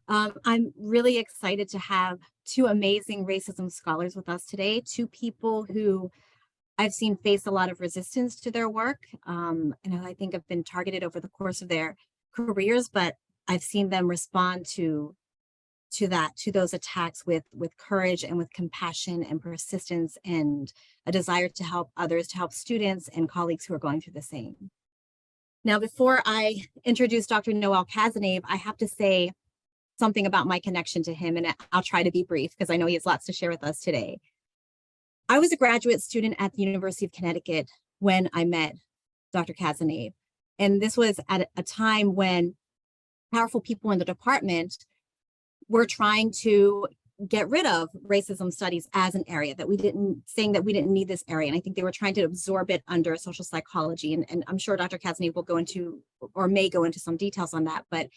I'm really excited to have two amazing racism scholars with us today, two people who I've seen face a lot of resistance to their work, and I think have been targeted over the course of their careers, but I've seen them respond to those attacks with courage and with compassion and persistence and a desire to help others, to help students and colleagues who are going through the same. Now, before I introduce Dr. Noel Cazenave, I have to say something about my connection to him, and I'll try to be brief because I know he has lots to share with us today. I was a graduate student at the University of Connecticut when I met Dr. Cazenave, and this was at a time when powerful people in the department were trying to get rid of racism studies as an area saying that we didn't need this area. And I think they were trying to absorb it under social psychology. And I'm sure Dr. Cazenave will go into, or may go into some details on that. But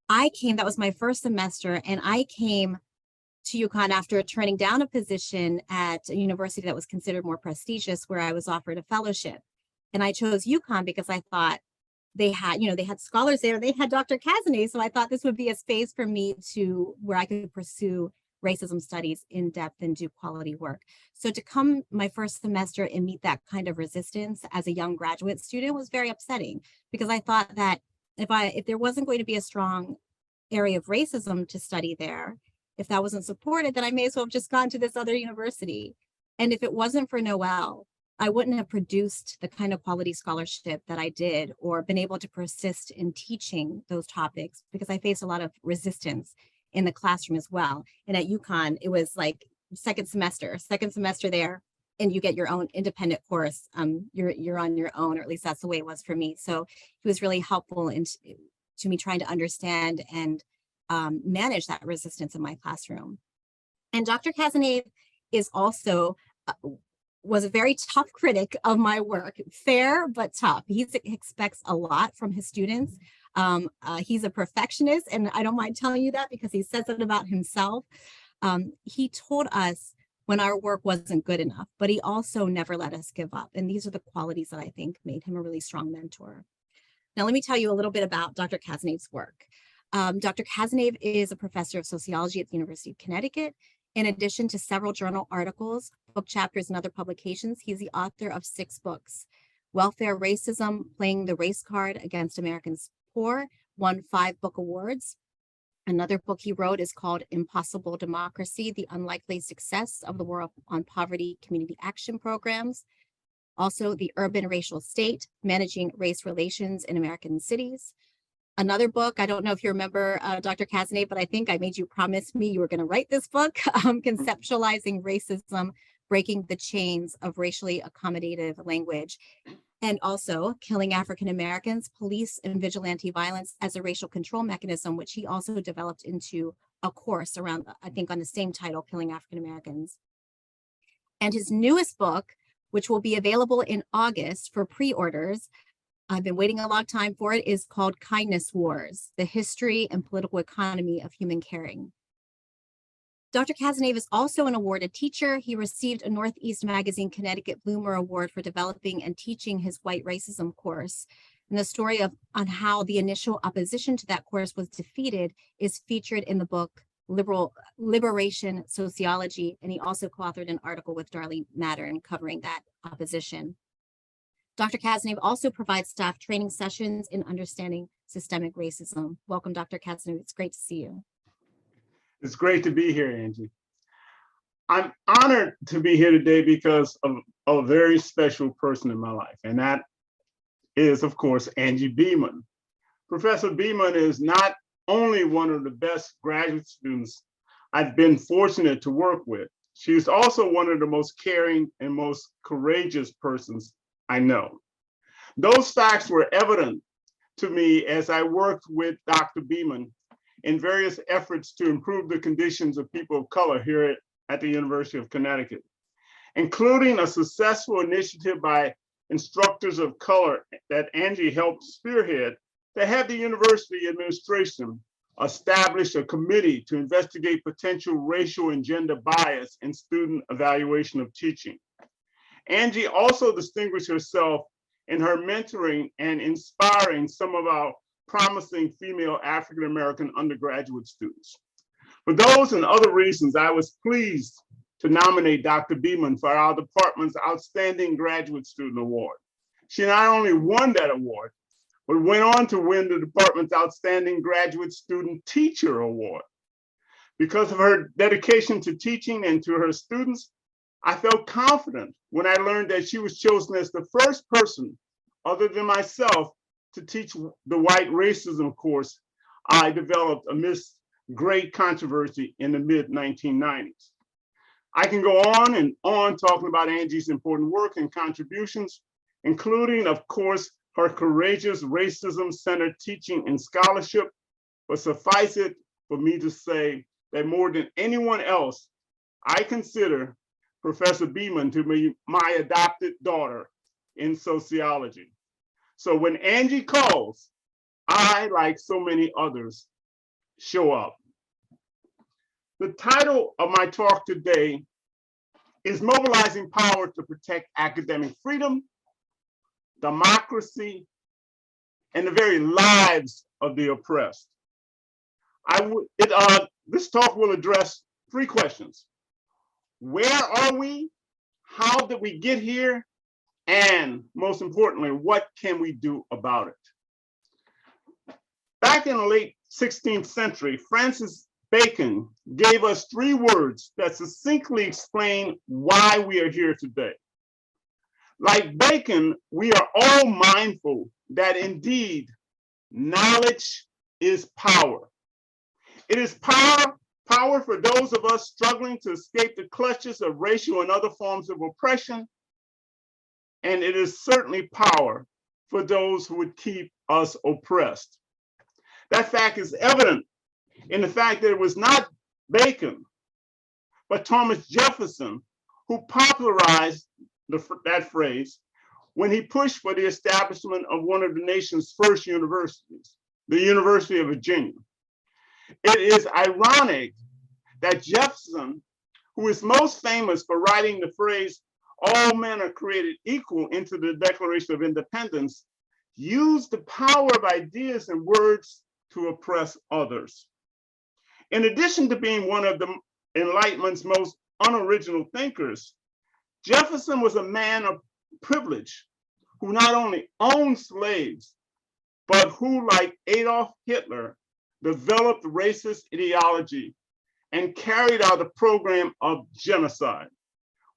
that was my first semester, and I came to UConn after turning down a position at a university that was considered more prestigious, where I was offered a fellowship. And I chose UConn because I thought they had scholars there, they had Dr. Cazenave. So I thought this would be a space for me where I could pursue racism studies in depth and do quality work. So to come my first semester and meet that kind of resistance as a young graduate student was very upsetting, because I thought that if there wasn't going to be a strong area of racism to study there, if that wasn't supported, then I may as well have just gone to this other university. And if it wasn't for Noel, I wouldn't have produced the kind of quality scholarship that I did, or been able to persist in teaching those topics, because I faced a lot of resistance in the classroom as well. And at UConn, it was like second semester there, and you get your own independent course. You're on your own, or at least that's the way it was for me. So he was really helpful to me trying to understand and manage that resistance in my classroom. And Dr. Cazenave is also was a very tough critic of my work, fair but tough. He expects a lot from his students. He's a perfectionist, and I don't mind telling you that because he says it about himself. He told us when our work wasn't good enough, but he also never let us give up. And these are the qualities that I think made him a really strong mentor. Now, let me tell you a little bit about Dr. Cazenave's work. Dr. Cazenave is a professor of sociology at the University of Connecticut. In addition to several journal articles, book chapters, and other publications, he's the author of 6 books. Welfare Racism, Playing the Race Card Against Americans Poor, won 5 book awards. Another book he wrote is called Impossible Democracy, The Unlikely Success of the War on Poverty Community Action Programs. Also, The Urban Racial State, Managing Race Relations in American Cities. Another book, I don't know if you remember Dr. Cazenave, but I think I made you promise me you were going to write this book, Conceptualizing Racism, Breaking the Chains of Racially Accommodative Language. And also Killing African Americans, Police and Vigilante Violence as a Racial Control Mechanism, which he also developed into a course around, I think, on the same title, Killing African Americans. And his newest book, which will be available in August for pre-orders, I've been waiting a long time for it, is called Kindness Wars, The History and Political Economy of Human Caring. Dr. Cazenave is also an awarded teacher. He received a Northeast Magazine Connecticut Bloomer Award for developing and teaching his white racism course. And the story on how the initial opposition to that course was defeated is featured in the book Liberation Sociology. And he also co-authored an article with Darlene Mattern covering that opposition. Dr. Cazenave also provides staff training sessions in understanding systemic racism. Welcome, Dr. Cazenave. It's great to see you. It's great to be here, Angie. I'm honored to be here today because of a very special person in my life, and that is, of course, Angie Beeman. Professor Beeman is not only one of the best graduate students I've been fortunate to work with, she's also one of the most caring and most courageous persons I know. Those facts were evident to me as I worked with Dr. Beeman in various efforts to improve the conditions of people of color here at the University of Connecticut, including a successful initiative by instructors of color that Angie helped spearhead to have the university administration establish a committee to investigate potential racial and gender bias in student evaluation of teaching. Angie also distinguished herself in her mentoring and inspiring some of our promising female African-American undergraduate students. For those and other reasons, I was pleased to nominate Dr. Beeman for our department's Outstanding Graduate Student Award. She not only won that award, but went on to win the department's Outstanding Graduate Student Teacher Award. Because of her dedication to teaching and to her students, I felt confident when I learned that she was chosen as the first person, other than myself, to teach the white racism course I developed amidst great controversy in the mid-1990s. I can go on and on talking about Angie's important work and contributions, including, of course, her courageous racism-centered teaching and scholarship, but suffice it for me to say that more than anyone else, I consider Professor Beeman to be my adopted daughter in sociology. So when Angie calls, I, like so many others, show up. The title of my talk today is Mobilizing Power to Protect Academic Freedom, Democracy, and the very lives of the oppressed. This talk will address three questions. Where are we? How did we get here? And most importantly, what can we do about it? Back in the late 16th century, Francis Bacon gave us three words that succinctly explain why we are here today. Like Bacon, we are all mindful that indeed knowledge is power. It is power for those of us struggling to escape the clutches of racial and other forms of oppression. And it is certainly power for those who would keep us oppressed. That fact is evident in the fact that it was not Bacon, but Thomas Jefferson who popularized that phrase when he pushed for the establishment of one of the nation's first universities, the University of Virginia. It is ironic that Jefferson, who is most famous for writing the phrase, "all men are created equal" into the Declaration of Independence, used the power of ideas and words to oppress others. In addition to being one of the Enlightenment's most unoriginal thinkers, Jefferson was a man of privilege who not only owned slaves, but who, like Adolf Hitler, developed racist ideology and carried out a program of genocide,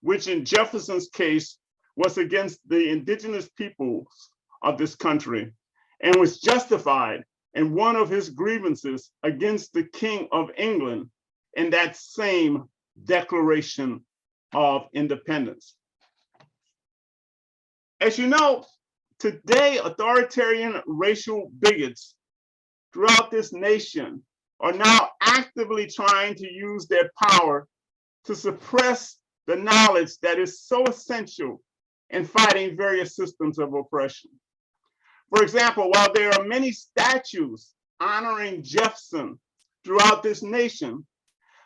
which in Jefferson's case was against the indigenous peoples of this country and was justified in one of his grievances against the King of England in that same Declaration of Independence. As you know, today authoritarian racial bigots throughout this nation are now actively trying to use their power to suppress the knowledge that is so essential in fighting various systems of oppression. For example, while there are many statues honoring Jefferson throughout this nation,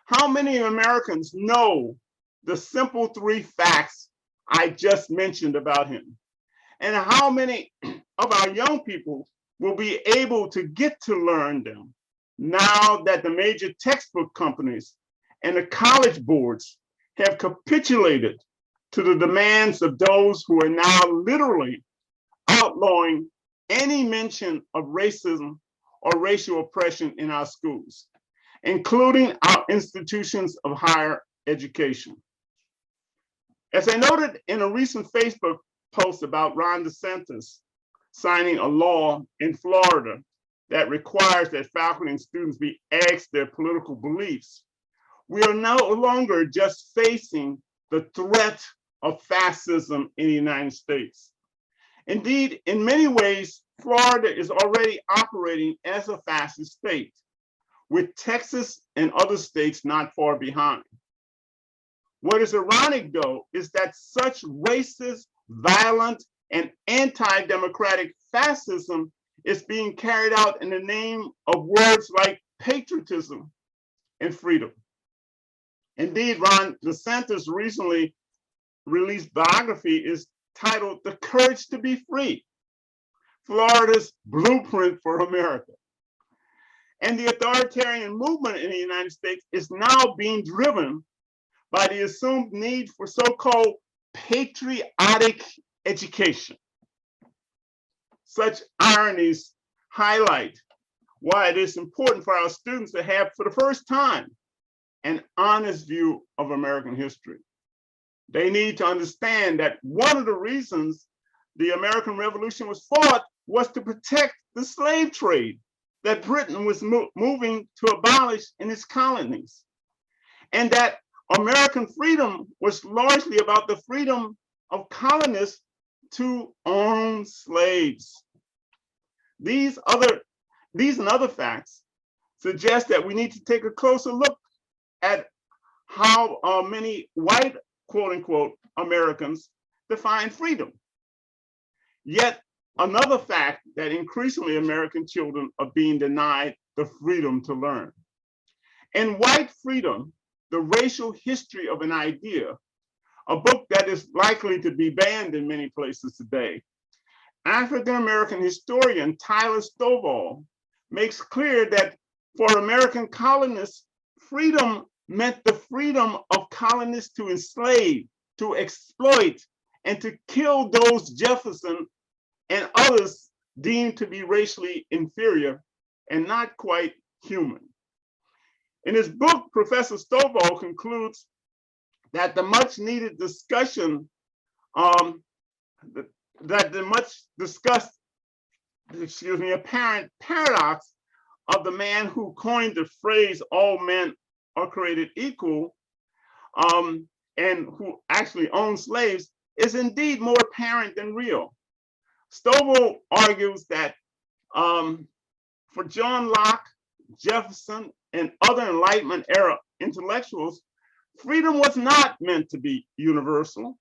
how many Americans know the simple three facts I just mentioned about him? And how many of our young people will be able to get to learn them now that the major textbook companies and the college boards have capitulated to the demands of those who are now literally outlawing any mention of racism or racial oppression in our schools, including our institutions of higher education. As I noted in a recent Facebook post about Ron DeSantis signing a law in Florida that requires that faculty and students be asked their political beliefs, we are no longer just facing the threat of fascism in the United States. Indeed, in many ways, Florida is already operating as a fascist state, with Texas and other states not far behind. What is ironic, though, is that such racist, violent, and anti-democratic fascism is being carried out in the name of words like patriotism and freedom. Indeed, Ron DeSantis' recently released biography is titled "The Courage to Be Free." Florida's blueprint for America. And the authoritarian movement in the United States is now being driven by the assumed need for so-called patriotic education. Such ironies highlight why it is important for our students to have, for the first time, an honest view of American history. They need to understand that one of the reasons the American Revolution was fought was to protect the slave trade that Britain was moving to abolish in its colonies. And that American freedom was largely about the freedom of colonists to own slaves. These and other facts suggest that we need to take a closer look at how many white, quote unquote, Americans define freedom. Yet another fact that increasingly American children are being denied the freedom to learn. In White Freedom, The Racial History of an Idea, a book that is likely to be banned in many places today, African-American historian Tyler Stovall makes clear that for American colonists, freedom meant the freedom of colonists to enslave, to exploit, and to kill those Jefferson and others deemed to be racially inferior and not quite human. In his book, Professor Stovall concludes that the much needed discussion, apparent paradox of the man who coined the phrase, all men are created equal, and who actually owned slaves, is indeed more apparent than real. Stovall argues that for John Locke, Jefferson, and other Enlightenment era intellectuals, freedom was not meant to be universal,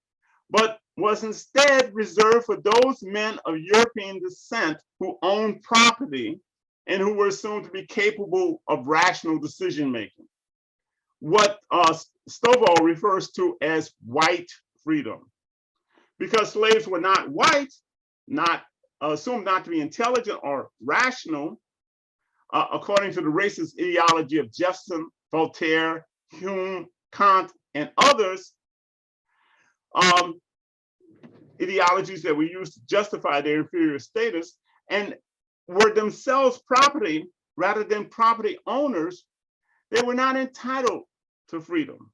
but was instead reserved for those men of European descent who owned property and who were assumed to be capable of rational decision-making. What Stovall refers to as white freedom. Because slaves were not white, not assumed not to be intelligent or rational, according to the racist ideology of Jefferson, Voltaire, Hume, Kant, and others, ideologies that we use to justify their inferior status, and were themselves property rather than property owners, they were not entitled to freedom.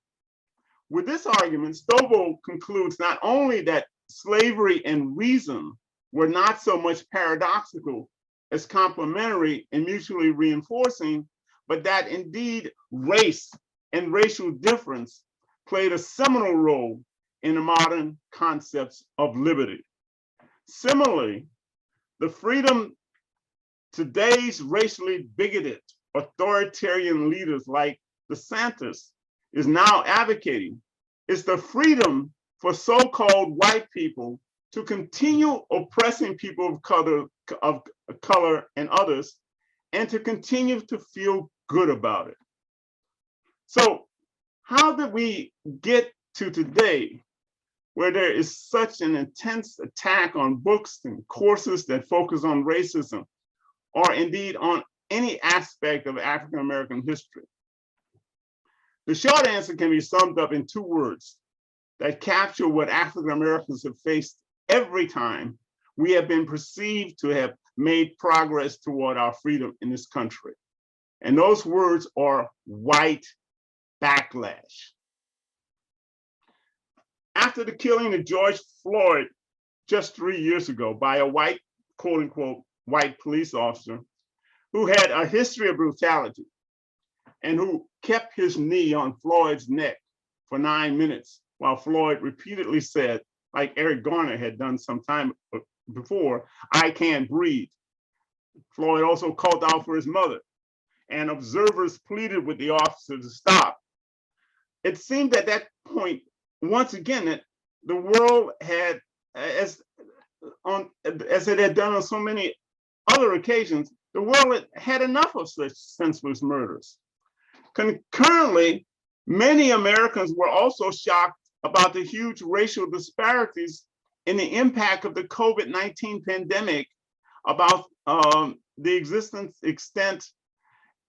With this argument, Stovall concludes not only that slavery and reason were not so much paradoxical as complementary and mutually reinforcing, but that indeed race and racial difference played a seminal role in the modern concepts of liberty. Similarly, the freedom today's racially bigoted authoritarian leaders like DeSantis is now advocating is the freedom for so-called white people to continue oppressing people of color and others, and to continue to feel good about it. So how did we get to today where there is such an intense attack on books and courses that focus on racism, or indeed on any aspect of African-American history? The short answer can be summed up in two words that capture what African-Americans have faced every time we have been perceived to have made progress toward our freedom in this country. And those words are white backlash. After the killing of George Floyd just 3 years ago by a white, quote unquote, white police officer who had a history of brutality and who kept his knee on Floyd's neck for 9 minutes while Floyd repeatedly said, like Eric Garner had done some time before, "I can't breathe." Floyd also called out for his mother, and observers pleaded with the officer to stop. It seemed at that point, once again, that the world had, as it had done on so many other occasions, the world had enough of such senseless murders. Concurrently, many Americans were also shocked about the huge racial disparities in the impact of the COVID-19 pandemic about the existence, extent,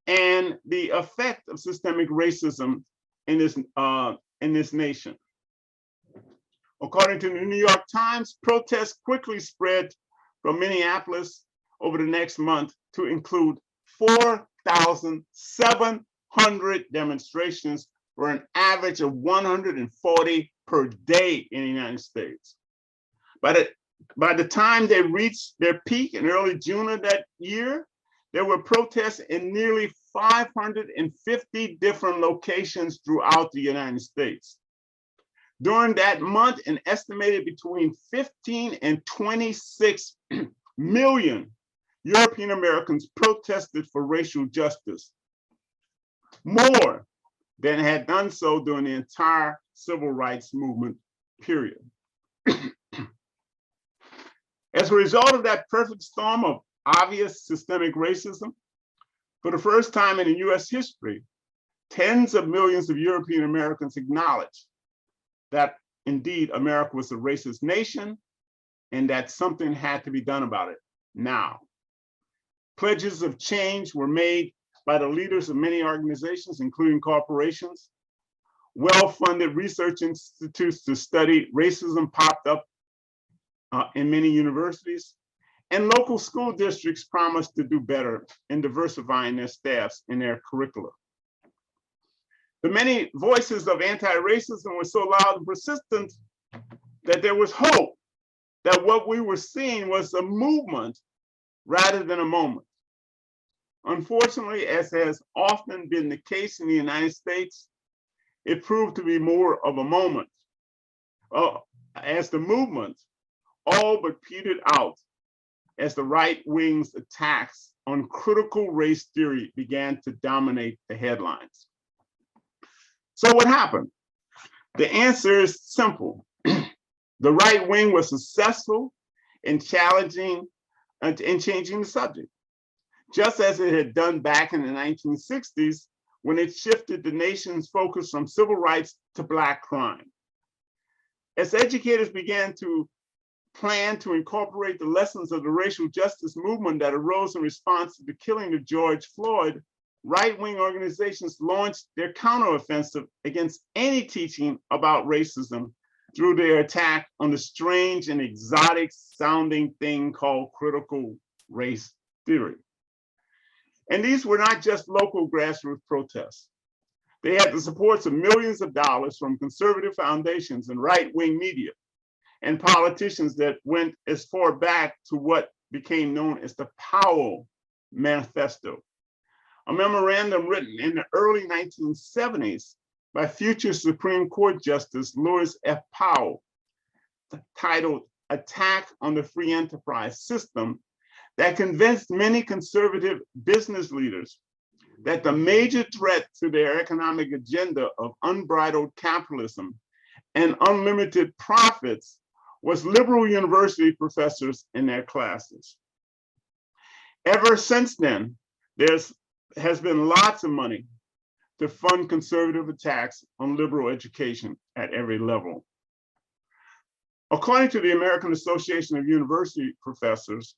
and the effect of systemic racism in this nation. According to the New York Times, protests quickly spread from Minneapolis over the next month to include 4,700 demonstrations for an average of 140 per day in the United States. By the time they reached their peak in early June of that year, there were protests in nearly 550 different locations throughout the United States. During that month, an estimated between 15 and 26 million European Americans protested for racial justice, more than had done so during the entire civil rights movement period. As a result of that perfect storm of obvious systemic racism, for the first time in US history, tens of millions of European Americans acknowledged that indeed America was a racist nation and that something had to be done about it now. Pledges of change were made by the leaders of many organizations, including corporations. Well-funded research institutes to study racism popped up in many universities, and local school districts promised to do better in diversifying their staffs and their curricula. The many voices of anti-racism were so loud and persistent that there was hope that what we were seeing was a movement rather than a moment. Unfortunately, as has often been the case in the United States, it proved to be more of a moment. As the movement all but petered out as the right wing's attacks on critical race theory began to dominate the headlines. So what happened? The answer is simple. The right wing was successful in changing the subject, just as it had done back in the 1960s when it shifted the nation's focus from civil rights to Black crime. As educators began to plan to incorporate the lessons of the racial justice movement that arose in response to the killing of George Floyd, right-wing organizations launched their counteroffensive against any teaching about racism through their attack on the strange and exotic sounding thing called critical race theory. And these were not just local grassroots protests. They had the supports of millions of dollars from conservative foundations and right-wing media and politicians that went as far back to what became known as the Powell Manifesto, a memorandum written in the early 1970s by future Supreme Court Justice Lewis F. Powell, titled Attack on the Free Enterprise System, that convinced many conservative business leaders that the major threat to their economic agenda of unbridled capitalism and unlimited profits was liberal university professors in their classes. Ever since then, there has been lots of money to fund conservative attacks on liberal education at every level. According to the American Association of University Professors,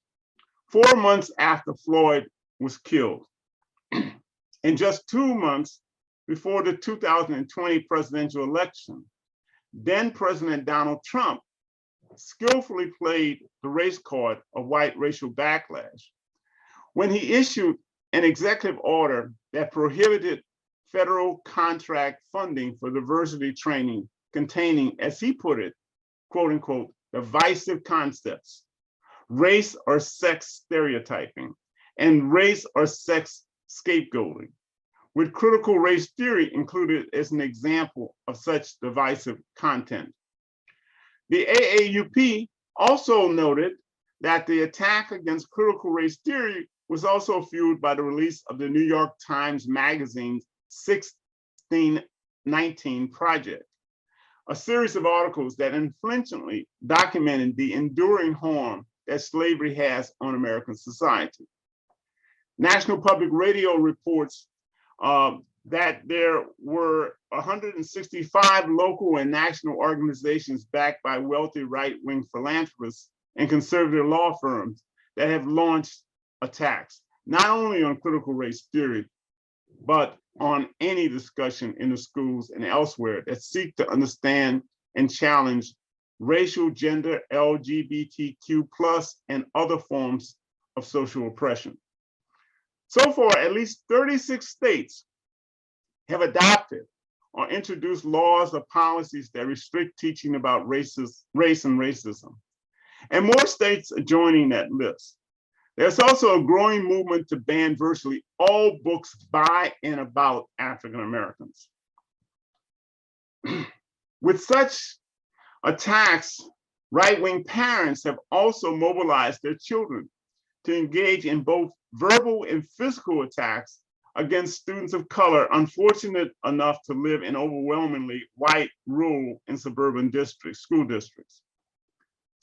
4 months after Floyd was killed, and just 2 months before the 2020 presidential election, then President Donald Trump skillfully played the race card of white racial backlash when he issued an executive order that prohibited federal contract funding for diversity training containing, as he put it, quote unquote, divisive concepts, race or sex stereotyping, and race or sex scapegoating, with critical race theory included as an example of such divisive content. The AAUP also noted that the attack against critical race theory was also fueled by the release of the New York Times Magazine's 1619 Project, a series of articles that influentially documented the enduring harm that slavery has on American society. National Public Radio reports that there were 165 local and national organizations backed by wealthy right-wing philanthropists and conservative law firms that have launched attacks, not only on critical race theory, but on any discussion in the schools and elsewhere that seek to understand and challenge racial, gender, LGBTQ+, and other forms of social oppression. So far, at least 36 states have adopted or introduced laws or policies that restrict teaching about race and racism. And more states are joining that list. There's also a growing movement to ban virtually all books by and about African Americans. With such attacks, right-wing parents have also mobilized their children to engage in both verbal and physical attacks against students of color unfortunate enough to live in overwhelmingly white, rural, and suburban school districts.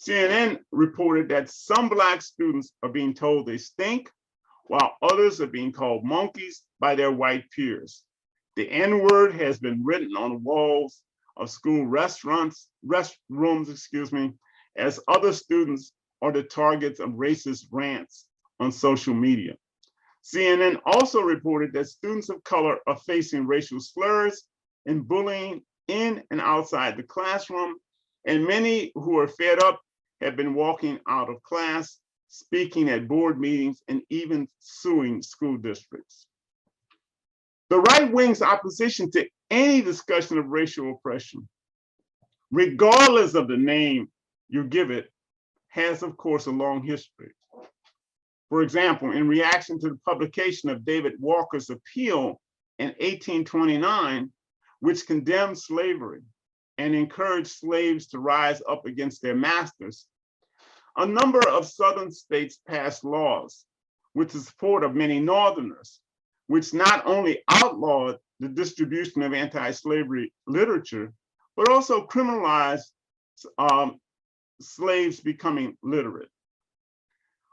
CNN reported that some Black students are being told they stink, while others are being called monkeys by their white peers. The N-word has been written on walls of school restrooms, as other students are the targets of racist rants on social media. CNN also reported that students of color are facing racial slurs and bullying in and outside the classroom, and many who are fed up have been walking out of class, speaking at board meetings, and even suing school districts. The right wing's opposition to any discussion of racial oppression, regardless of the name you give it, has, of course, a long history. For example, in reaction to the publication of David Walker's appeal in 1829, which condemned slavery and encouraged slaves to rise up against their masters, a number of Southern states passed laws with the support of many Northerners, which not only outlawed the distribution of anti-slavery literature, but also criminalized slaves becoming literate.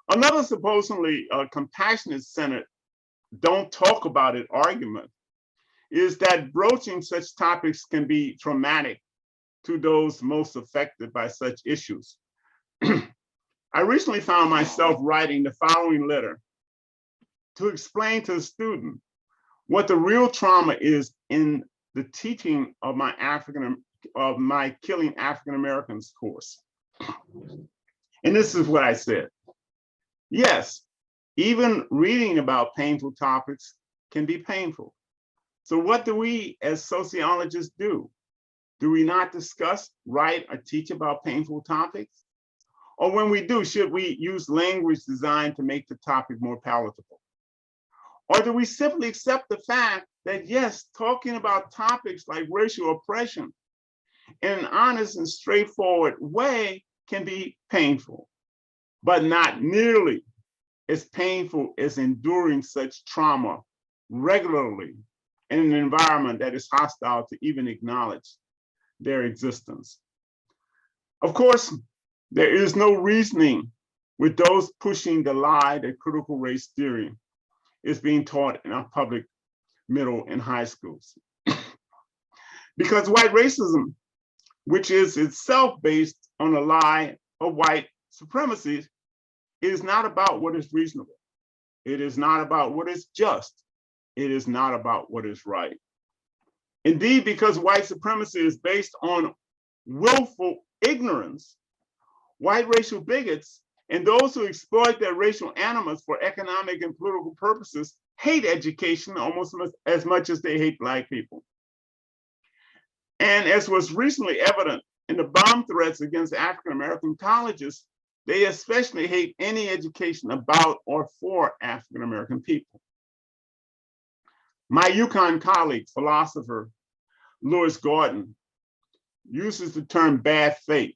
Another supposedly compassionate Senate don't talk about it argument is that broaching such topics can be traumatic to those most affected by such issues. I recently found myself writing the following letter to explain to a student what the real trauma is in the teaching of my Killing African Americans course. And this is what I said. Yes, even reading about painful topics can be painful. So what do we as sociologists do? Do we not discuss, write, or teach about painful topics? Or when we do, should we use language designed to make the topic more palatable? Or do we simply accept the fact that yes, talking about topics like racial oppression in an honest and straightforward way can be painful, but not nearly as painful as enduring such trauma regularly in an environment that is hostile to even acknowledge their existence. Of course, there is no reasoning with those pushing the lie that critical race theory is being taught in our public middle and high schools. Because white racism, which is itself based on a lie of white supremacy, is not about what is reasonable. It is not about what is just. It is not about what is right. Indeed, because white supremacy is based on willful ignorance, white racial bigots and those who exploit their racial animus for economic and political purposes hate education almost as much as they hate Black people. And as was recently evident in the bomb threats against African American colleges, they especially hate any education about or for African American people. My UConn colleague, philosopher Lewis Gordon, uses the term bad faith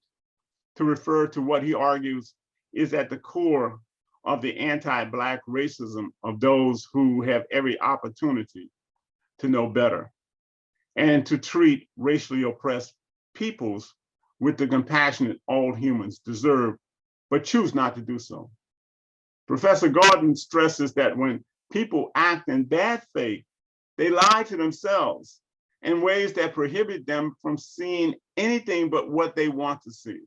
to refer to what he argues is at the core of the anti-Black racism of those who have every opportunity to know better and to treat racially oppressed peoples with the compassion all humans deserve, but choose not to do so. Professor Gordon stresses that when people act in bad faith, they lie to themselves in ways that prohibit them from seeing anything but what they want to see.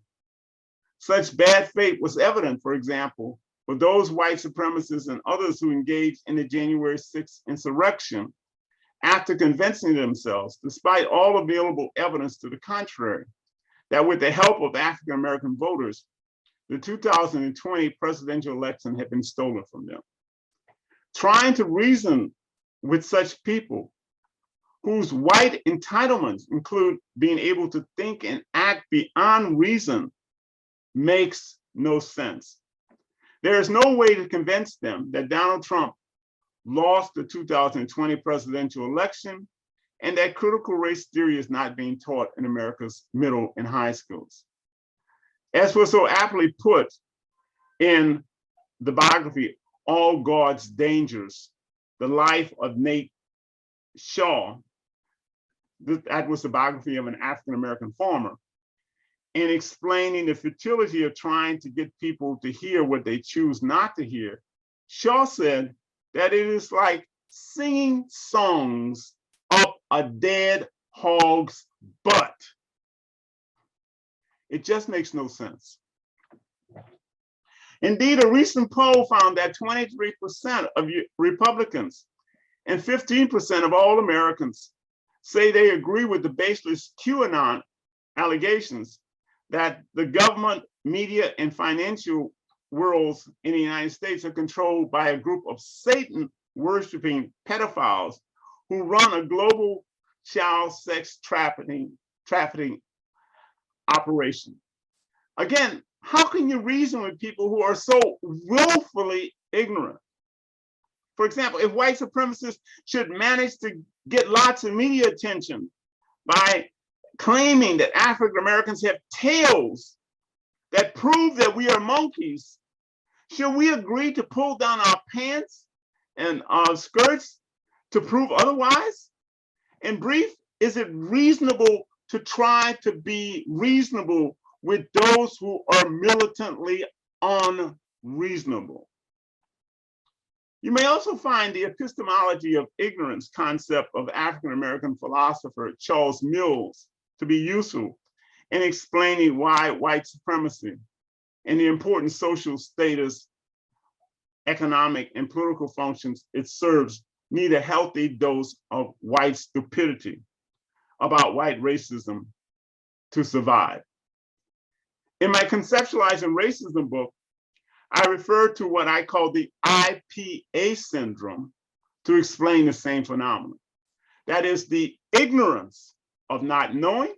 Such bad faith was evident, for example, for those white supremacists and others who engaged in the January 6th insurrection after convincing themselves, despite all available evidence to the contrary, that with the help of African American voters, the 2020 presidential election had been stolen from them. Trying to reason with such people whose white entitlements include being able to think and act beyond reason makes no sense. There is no way to convince them that Donald Trump lost the 2020 presidential election and that critical race theory is not being taught in America's middle and high schools. As was so aptly put in the biography, All God's Dangers, the life of Nate Shaw, that was the biography of an African-American farmer, in explaining the futility of trying to get people to hear what they choose not to hear, Shaw said that it is like singing songs up a dead hog's butt. It just makes no sense. Indeed, a recent poll found that 23% of Republicans and 15% of all Americans say they agree with the baseless QAnon allegations that the government, media, and financial worlds in the United States are controlled by a group of Satan-worshiping pedophiles who run a global child sex trafficking operation. Again, how can you reason with people who are so willfully ignorant? For example, if white supremacists should manage to get lots of media attention by claiming that African Americans have tails that prove that we are monkeys, should we agree to pull down our pants and our skirts to prove otherwise? In brief, is it reasonable to try to be reasonable with those who are militantly unreasonable? You may also find the epistemology of ignorance concept of African-American philosopher Charles Mills to be useful in explaining why white supremacy and the important social status, economic and political functions it serves need a healthy dose of white stupidity about white racism to survive. In my Conceptualizing Racism book, I refer to what I call the IPA syndrome to explain the same phenomenon. That is the ignorance of not knowing,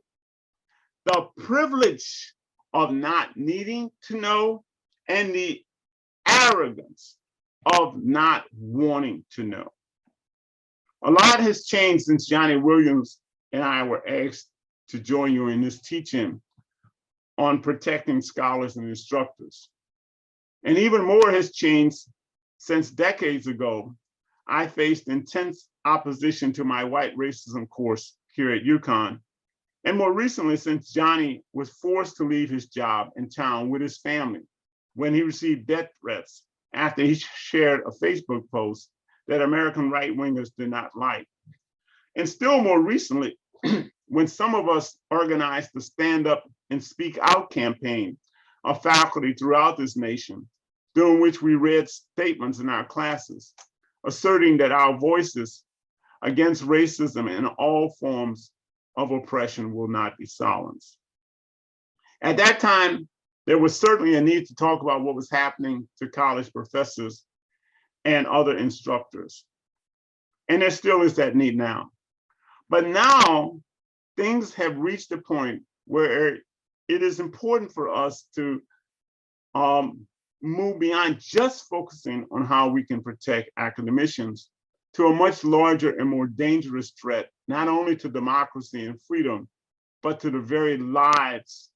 the privilege of not needing to know, and the arrogance of not wanting to know. A lot has changed since Johnny Williams and I were asked to join you in this teaching on protecting scholars and instructors. And even more has changed since decades ago, I faced intense opposition to my white racism course here at UConn. And more recently, since Johnny was forced to leave his job in town with his family when he received death threats after he shared a Facebook post that American right-wingers did not like. And still more recently, when some of us organized the Stand Up and Speak Out campaign of faculty throughout this nation, during which we read statements in our classes, asserting that our voices against racism and all forms of oppression will not be silenced. At that time, there was certainly a need to talk about what was happening to college professors and other instructors. And there still is that need now. But now, things have reached a point where it is important for us to move beyond just focusing on how we can protect academicians to a much larger and more dangerous threat, not only to democracy and freedom, but to the very lives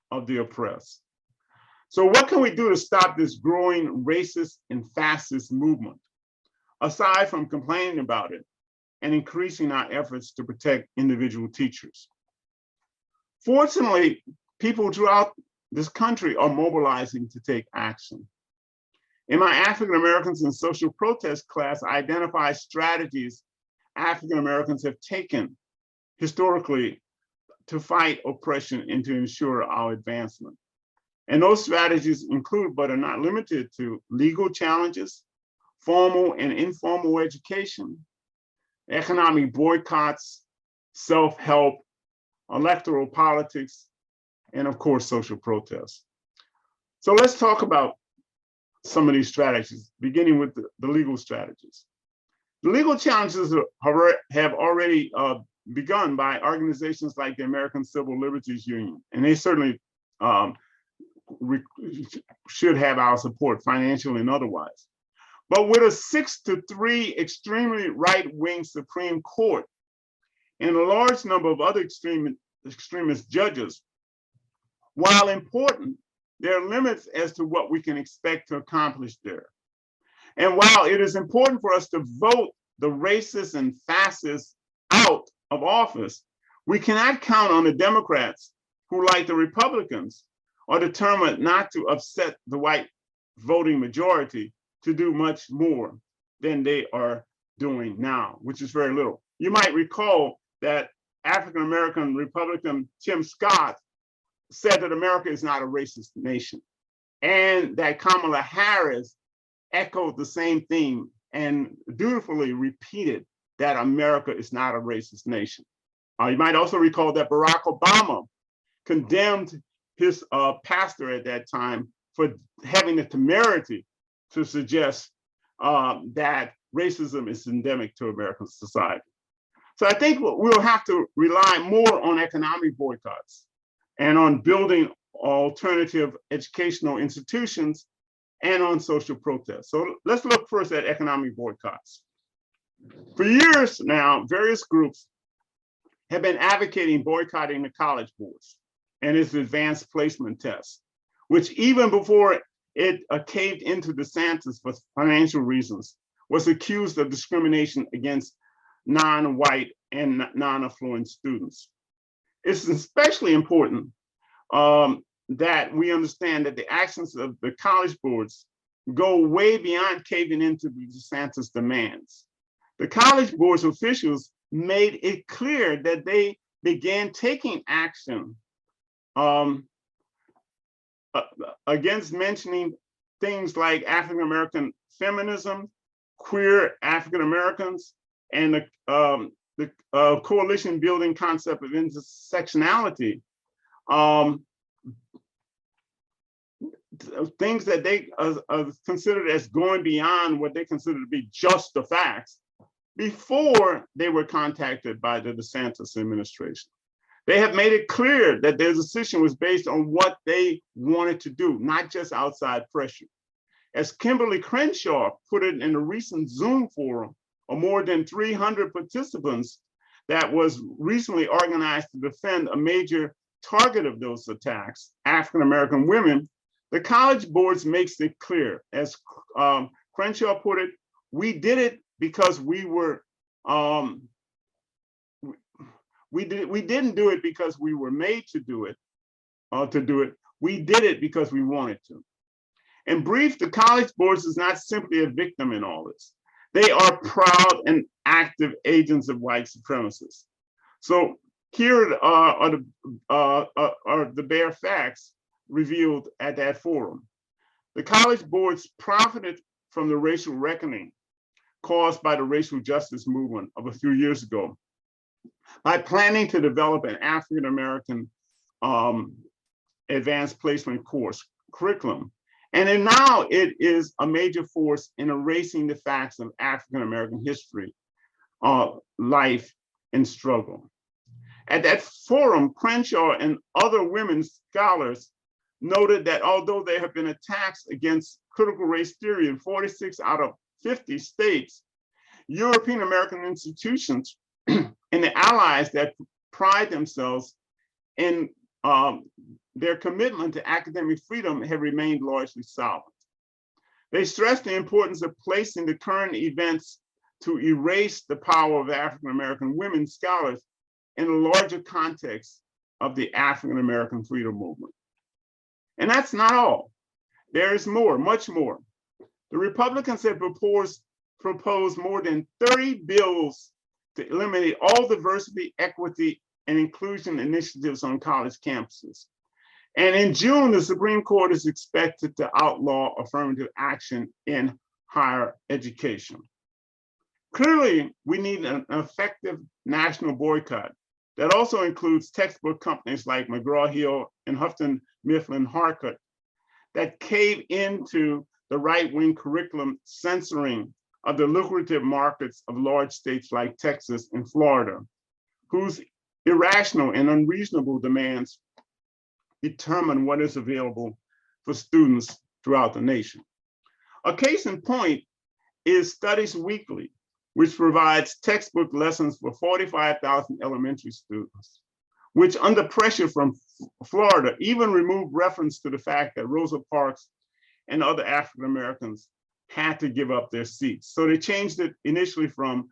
of the oppressed. So what can we do to stop this growing racist and fascist movement, aside from complaining about it and increasing our efforts to protect individual teachers? Fortunately, people throughout this country are mobilizing to take action. In my African Americans and Social Protest class, I identify strategies African Americans have taken historically to fight oppression and to ensure our advancement. And those strategies include, but are not limited to, legal challenges, formal and informal education, economic boycotts, self-help, electoral politics, and of course, social protests. So let's talk about some of these strategies, beginning with the legal strategies. The legal challenges have already begun by organizations like the American Civil Liberties Union, and they certainly should have our support, financial and otherwise. But with a 6-3 extremely right-wing Supreme Court and a large number of other extremist judges, while important, there are limits as to what we can expect to accomplish there. And while it is important for us to vote the racists and fascists out of office, we cannot count on the Democrats who, like the Republicans, are determined not to upset the white voting majority to do much more than they are doing now, which is very little. You might recall that African-American Republican Tim Scott said that America is not a racist nation, and that Kamala Harris echoed the same theme and dutifully repeated that America is not a racist nation. You might also recall that Barack Obama condemned his pastor at that time for having the temerity to suggest that racism is endemic to American society. So I think we'll have to rely more on economic boycotts and on building alternative educational institutions and on social protests. So let's look first at economic boycotts. For years now, various groups have been advocating boycotting the College Boards and its advanced placement test, which even before it caved into DeSantis for financial reasons, was accused of discrimination against non-white and non-affluent students. It's especially important that we understand that the actions of the College Boards go way beyond caving into the DeSantis demands. The College Board's officials made it clear that they began taking action against mentioning things like African-American feminism, queer African-Americans, and the coalition building concept of intersectionality. Things that they considered as going beyond what they consider to be just the facts before they were contacted by the DeSantis administration. They have made it clear that their decision was based on what they wanted to do, not just outside pressure. As Kimberly Crenshaw put it in a recent Zoom forum of more than 300 participants that was recently organized to defend a major target of those attacks, African-American women, the College Boards makes it clear, as Crenshaw put it, we did it because we were, we didn't do it because we were made to do it, we did it because we wanted to. In brief, the College Boards is not simply a victim in all this. They are proud and active agents of white supremacists. So here are the bare facts revealed at that forum. The College Boards profited from the racial reckoning caused by the racial justice movement of a few years ago by planning to develop an African-American advanced placement course curriculum. And then now it is a major force in erasing the facts of African-American history, life, and struggle. At that forum, Crenshaw and other women scholars noted that although there have been attacks against critical race theory in 46 out of 50 states, European American institutions and the allies that pride themselves in their commitment to academic freedom have remained largely solid. They stress the importance of placing the current events to erase the power of African-American women scholars in a larger context of the African-American freedom movement. And that's not all. There is more, much more. The Republicans have proposed more than 30 bills to eliminate all diversity, equity, and inclusion initiatives on college campuses. And in June, the Supreme Court is expected to outlaw affirmative action in higher education. Clearly, we need an effective national boycott that also includes textbook companies like McGraw-Hill and Houghton Mifflin Harcourt that cave into the right-wing curriculum censoring of the lucrative markets of large states like Texas and Florida, whose irrational and unreasonable demands determine what is available for students throughout the nation. A case in point is Studies Weekly, which provides textbook lessons for 45,000 elementary students, which under pressure from Florida even removed reference to the fact that Rosa Parks and other African Americans had to give up their seats. So they changed it initially from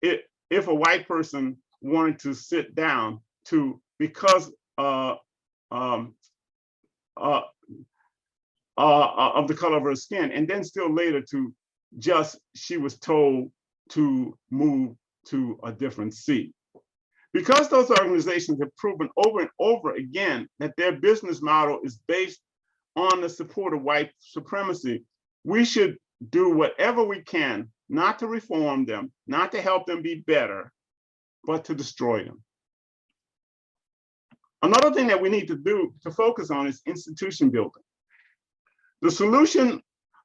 if a white person wanted to sit down to because of the color of her skin, and then still later to just she was told to move to a different seat. Because those organizations have proven over and over again that their business model is based on the support of white supremacy, we should do whatever we can not to reform them, not to help them be better, but to destroy them. Another thing that we need to do to focus on is institution building. The solution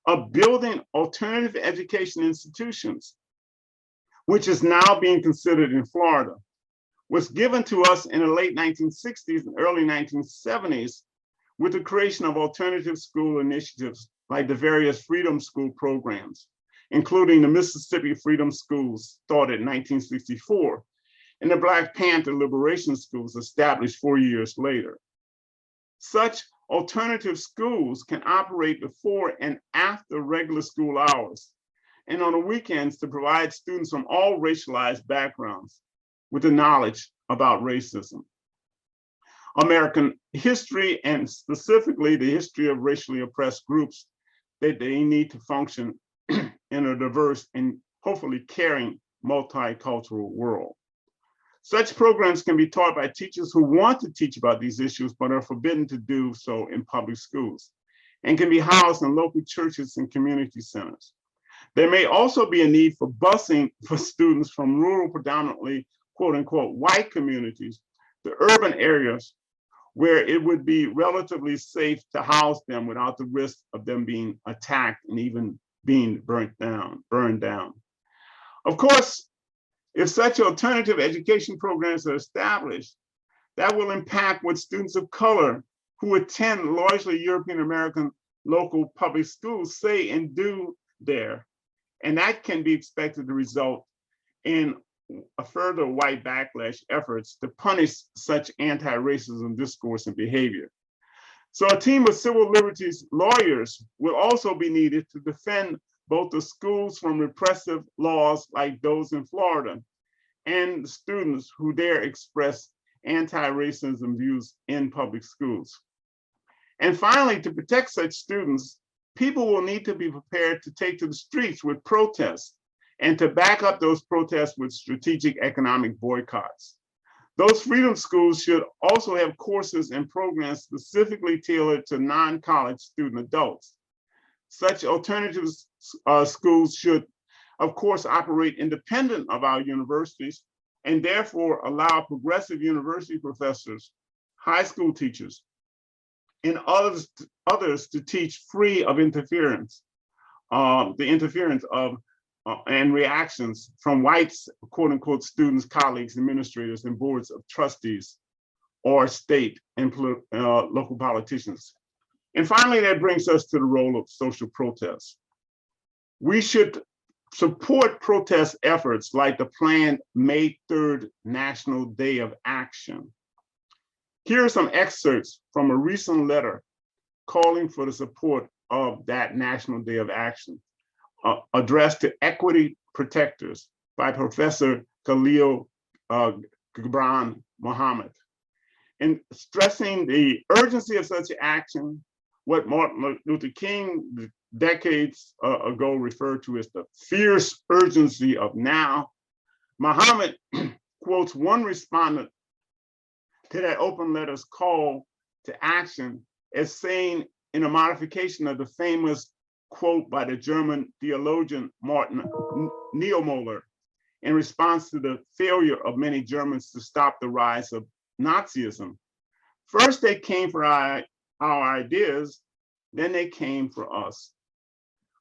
of building alternative education institutions, which is now being considered in Florida, was given to us in the late 1960s and early 1970s with the creation of alternative school initiatives like the various Freedom School programs, including the Mississippi Freedom Schools started in 1964 and the Black Panther Liberation Schools established 4 years later. Such alternative schools can operate before and after regular school hours and on the weekends to provide students from all racialized backgrounds with the knowledge about racism, American history, and specifically the history of racially oppressed groups that they need to function in a diverse and hopefully caring multicultural world. Such programs can be taught by teachers who want to teach about these issues, but are forbidden to do so in public schools, and can be housed in local churches and community centers. There may also be a need for busing for students from rural, predominantly quote unquote white communities to urban areas where it would be relatively safe to house them without the risk of them being attacked and even being burned down. Of course, if such alternative education programs are established, that will impact what students of color who attend largely European American local public schools say and do there. And that can be expected to result in a further white backlash efforts to punish such anti-racism discourse and behavior. So a team of civil liberties lawyers will also be needed to defend both the schools from repressive laws like those in Florida and the students who dare express anti-racism views in public schools. And finally, to protect such students, people will need to be prepared to take to the streets with protests and to back up those protests with strategic economic boycotts. Those freedom schools should also have courses and programs specifically tailored to non-college student adults. Such alternative schools should, of course, operate independent of our universities and therefore allow progressive university professors, high school teachers, and others to teach free of interference, the interference of and reactions from white, quote unquote, students, colleagues, administrators, and boards of trustees, or state and local politicians. And finally, that brings us to the role of social protests. We should support protest efforts like the planned May 3rd National Day of Action. Here are some excerpts from a recent letter calling for the support of that National Day of Action, addressed to equity protectors by Professor Khalil Gibran Muhammad. In stressing the urgency of such action, what Martin Luther King decades ago referred to as the fierce urgency of now, Muhammad quotes one respondent to that open letter's call to action, as saying in a modification of the famous quote by the German theologian Martin Niemöller in response to the failure of many Germans to stop the rise of Nazism. First, they came for our ideas, then they came for us.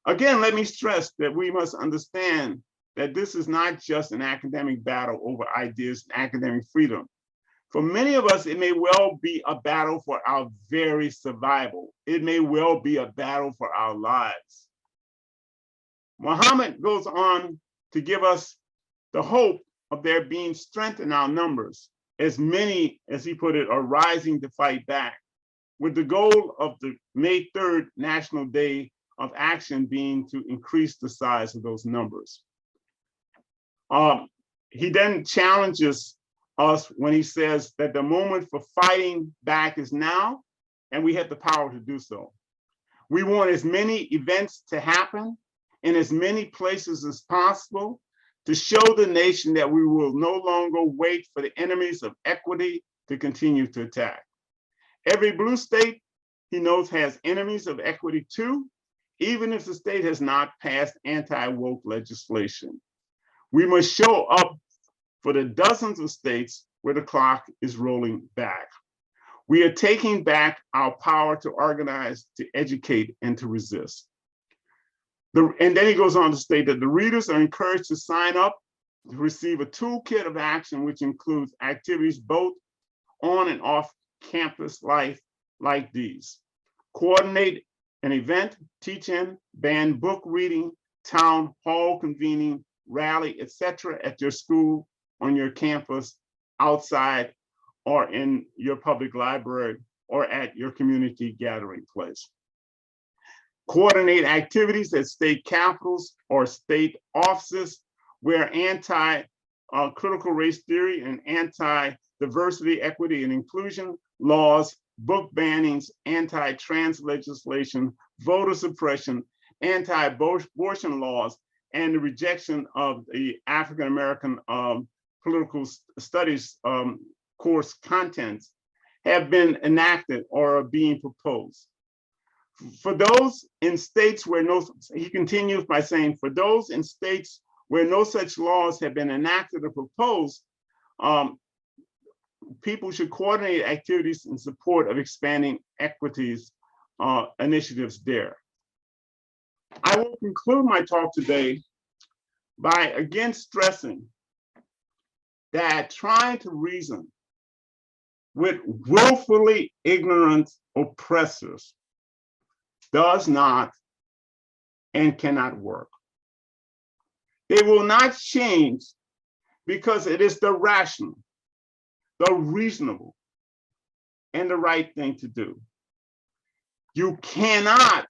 Again, let me stress that we must understand that this is not just an academic battle over ideas and academic freedom. For many of us, it may well be a battle for our very survival. It may well be a battle for our lives. Muhammad goes on to give us the hope of there being strength in our numbers, as many, as he put it, are rising to fight back, with the goal of the May 3rd National Day of Action being to increase the size of those numbers. He then challenges us when he says that the moment for fighting back is now, and we have the power to do so. We want as many events to happen in as many places as possible to show the nation that we will no longer wait for the enemies of equity to continue to attack. Every blue state, he knows, has enemies of equity too, even if the state has not passed anti-woke legislation. We must show up for the dozens of states where the clock is rolling back. We are taking back our power to organize, to educate, and to resist. And then he goes on to state that the readers are encouraged to sign up to receive a toolkit of action, which includes activities both on and off campus life like these. Coordinate an event, teach-in, ban book reading, town hall convening, rally, etc. at your school, on your campus, outside, or in your public library, or at your community gathering place. Coordinate activities at state capitals or state offices where anti-critical race theory and anti-diversity, equity, and inclusion laws, book bannings, anti-trans legislation, voter suppression, anti-abortion laws, and the rejection of the African-American political studies course contents have been enacted or are being proposed. For those in states where he continues by saying, for those in states where no such laws have been enacted or proposed, people should coordinate activities in support of expanding equities initiatives there. I will conclude my talk today by again stressing that trying to reason with willfully ignorant oppressors does not and cannot work. They will not change because it is the rational, the reasonable, and the right thing to do. You cannot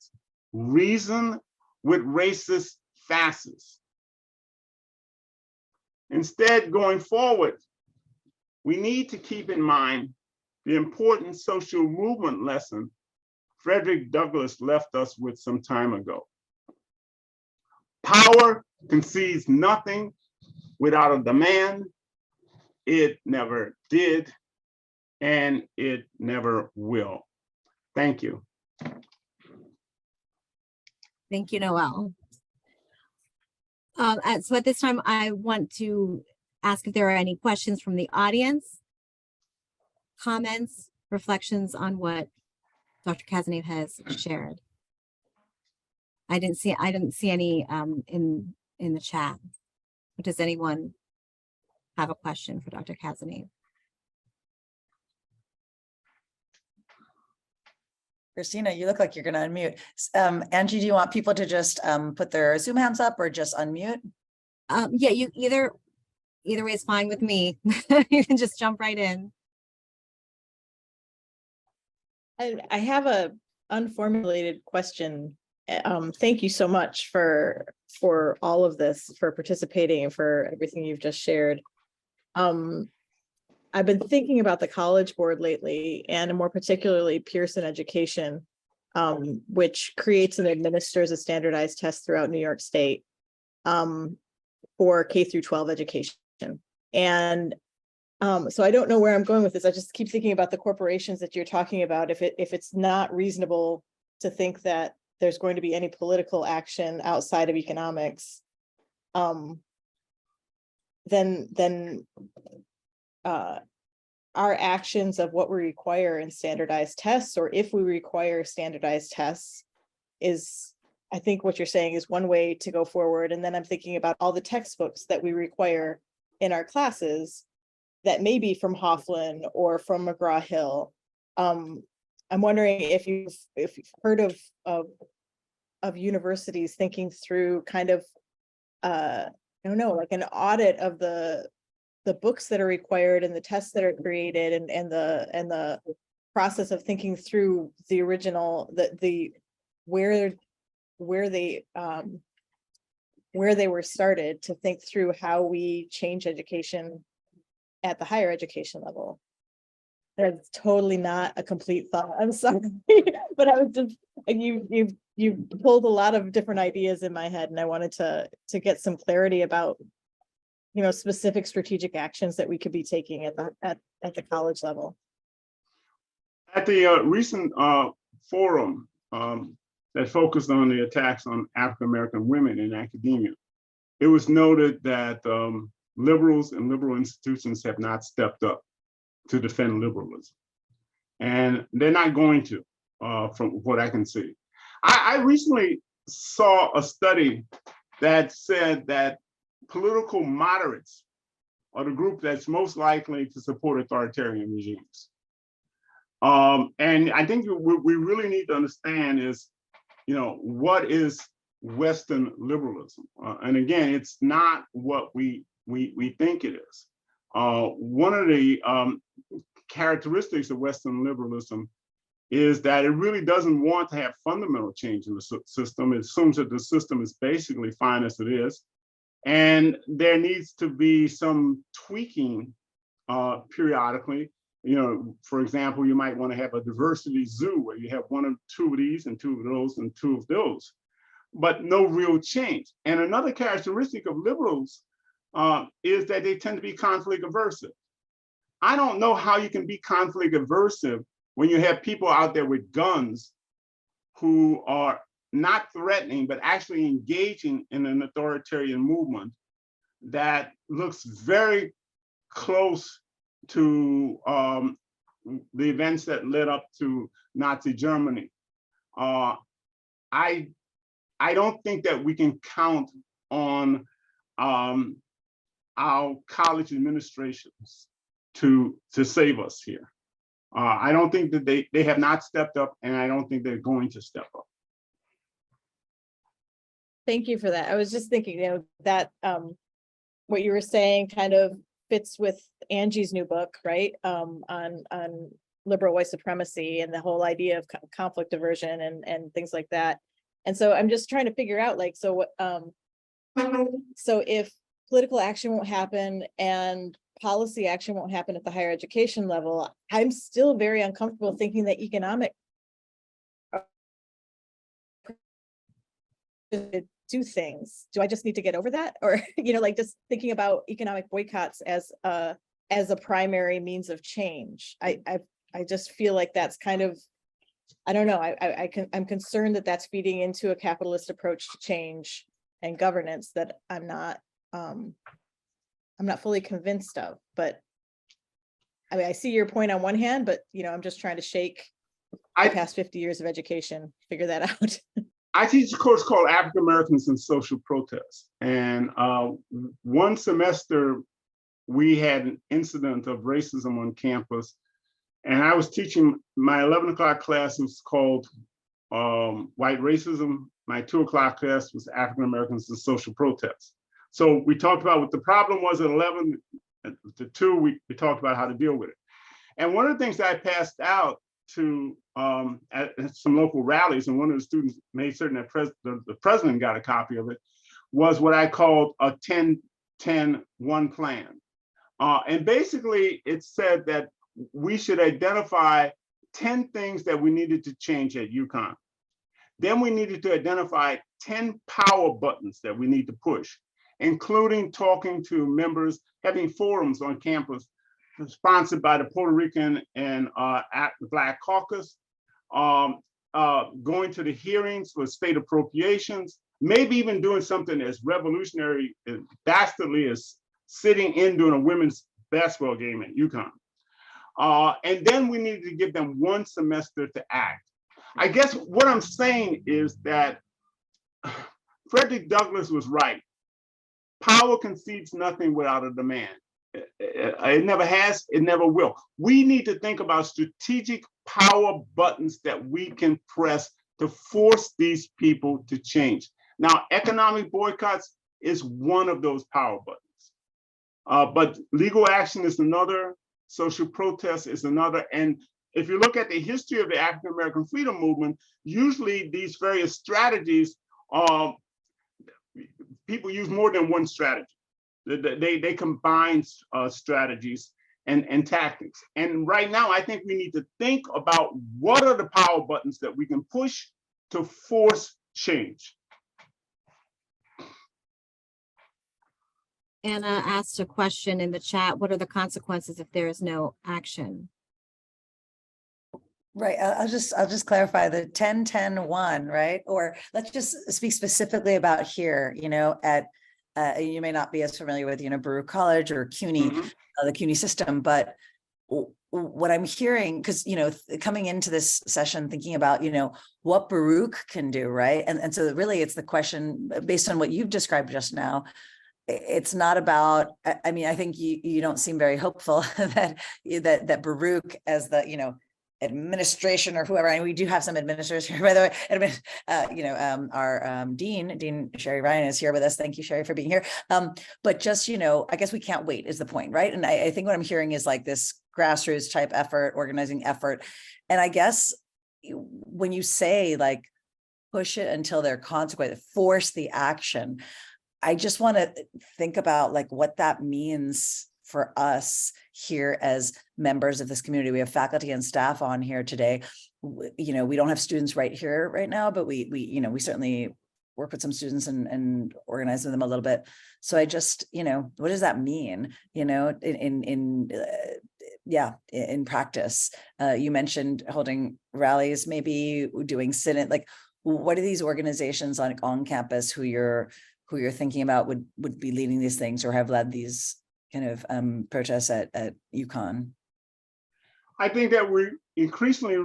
reason with racist fascists. Instead, going forward, we need to keep in mind the important social movement lesson Frederick Douglass left us with some time ago. Power concedes nothing without a demand. It never did, and it never will. Thank you. Thank you, Noel. So at this time, I want to ask if there are any questions from the audience, comments, reflections on what Dr. Cazenave has shared. I didn't see any in the chat. Does anyone have a question for Dr. Cazenave? Christina, you look like you're going to unmute. Angie, do you want people to just put their Zoom hands up or just unmute? Yeah, you either way is fine with me. You can just jump right in. I have a unformulated question. Thank you so much for all of this, for participating and for everything you've just shared. I've been thinking about the College Board lately, and more particularly Pearson Education, which creates and administers a standardized test throughout New York State for K through 12 education. And So I don't know where I'm going with this. I just keep thinking about the corporations that you're talking about. If it's not reasonable to think that there's going to be any political action outside of economics, then our actions of what we require in standardized tests, or if we require standardized tests, is, I think what you're saying is one way to go forward. And then I'm thinking about all the textbooks that we require in our classes that may be from Hoffman or from McGraw-Hill. I'm wondering if you've heard of universities thinking through kind of, I don't know, like an audit of the books that are required and the tests that are created, and the process of thinking through the original, where they were started, to think through how we change education at the higher education level. That's totally not a complete thought. I'm sorry, but I was just, you pulled a lot of different ideas in my head, and I wanted to get some clarity about, you know, specific strategic actions that we could be taking at the college level. At the recent forum that focused on the attacks on African American women in academia, it was noted that liberals and liberal institutions have not stepped up to defend liberalism, and they're not going to, from what I can see. I recently saw a study that said that political moderates are the group that's most likely to support authoritarian regimes. And I think what we really need to understand is, you know, what is Western liberalism? And again, it's not what we think it is. One of the characteristics of Western liberalism is that it really doesn't want to have fundamental change in the system. It assumes that the system is basically fine as it is. And there needs to be some tweaking periodically. You know, for example, you might want to have a diversity zoo where you have one or two of these and two of those and two of those, but no real change. And another characteristic of liberals is that they tend to be conflict aversive. I don't know how you can be conflict aversive when you have people out there with guns who are not threatening, but actually engaging in an authoritarian movement that looks very close to the events that led up to Nazi Germany. I don't think that we can count on our college administrations to save us here. I don't think that they have not stepped up, and I don't think they're going to step up. Thank you for that. I was just thinking, you know, that what you were saying kind of fits with Angie's new book, right? On liberal white supremacy and the whole idea of conflict aversion and things like that. And so I'm just trying to figure out, like, so what, so if political action won't happen and policy action won't happen at the higher education level, I'm still very uncomfortable thinking that economic do things. Do I just need to get over that? Or, you know, like just thinking about economic boycotts as a primary means of change. I just feel like that's kind of, I don't know, I'm concerned that that's feeding into a capitalist approach to change and governance that I'm not fully convinced of. But I mean, I see your point on one hand, but, you know, I'm just trying to shake the past 50 years of education, figure that out. I teach a course called African Americans in Social Protest. And one semester, we had an incident of racism on campus. And I was teaching, my 11 o'clock class was called White Racism. My 2 o'clock class was African Americans in Social Protest. So we talked about what the problem was at 11. At the 2, we talked about how to deal with it. And one of the things that I passed out to at some local rallies, and one of the students made certain that the president got a copy of it, was what I called a 10-10-1 plan. And basically it said that we should identify 10 things that we needed to change at UConn. Then we needed to identify 10 power buttons that we need to push, including talking to members, having forums on campus sponsored by the Puerto Rican and Black Caucus, going to the hearings for state appropriations, maybe even doing something as revolutionary, as dastardly as sitting in during a women's basketball game at UConn. And then we needed to give them 1 semester to act. I guess what I'm saying is that Frederick Douglass was right. Power concedes nothing without a demand. It never has, it never will. We need to think about strategic power buttons that we can press to force these people to change. Now, economic boycotts is one of those power buttons, but legal action is another, social protest is another. And if you look at the history of the African American freedom movement, usually these various strategies, people use more than one strategy. They combine strategies and tactics. And right now, I think we need to think about what are the power buttons that we can push to force change. Anna asked a question in the chat. What are the consequences if there is no action? Right. I'll just clarify the 10-10-1, right? Or let's just speak specifically about here, at you may not be as familiar with, Baruch College or CUNY, the CUNY system, but what I'm hearing, because, coming into this session, thinking about, what Baruch can do, right? And so really it's the question based on what you've described just now. It's not about, I mean, I think you don't seem very hopeful that Baruch as the, administration or whoever, and we do have some administrators here, by the way, our Dean Sherry Ryan is here with us. Thank you, Sherry, for being here. But just, I guess we can't wait is the point, right? And I think what I'm hearing is like this grassroots type effort, organizing effort. And I guess when you say like, push it until they're consequent, force the action, I just want to think about like what that means for us here as members of this community. We have faculty and staff on here today. We don't have students right here right now, but we certainly work with some students and organize with them a little bit. So I just, what does that mean? In practice, you mentioned holding rallies, maybe doing Senate. Like, what are these organizations on campus who you're thinking about would be leading these things or have led these kind of protests at UConn? I think that we increasingly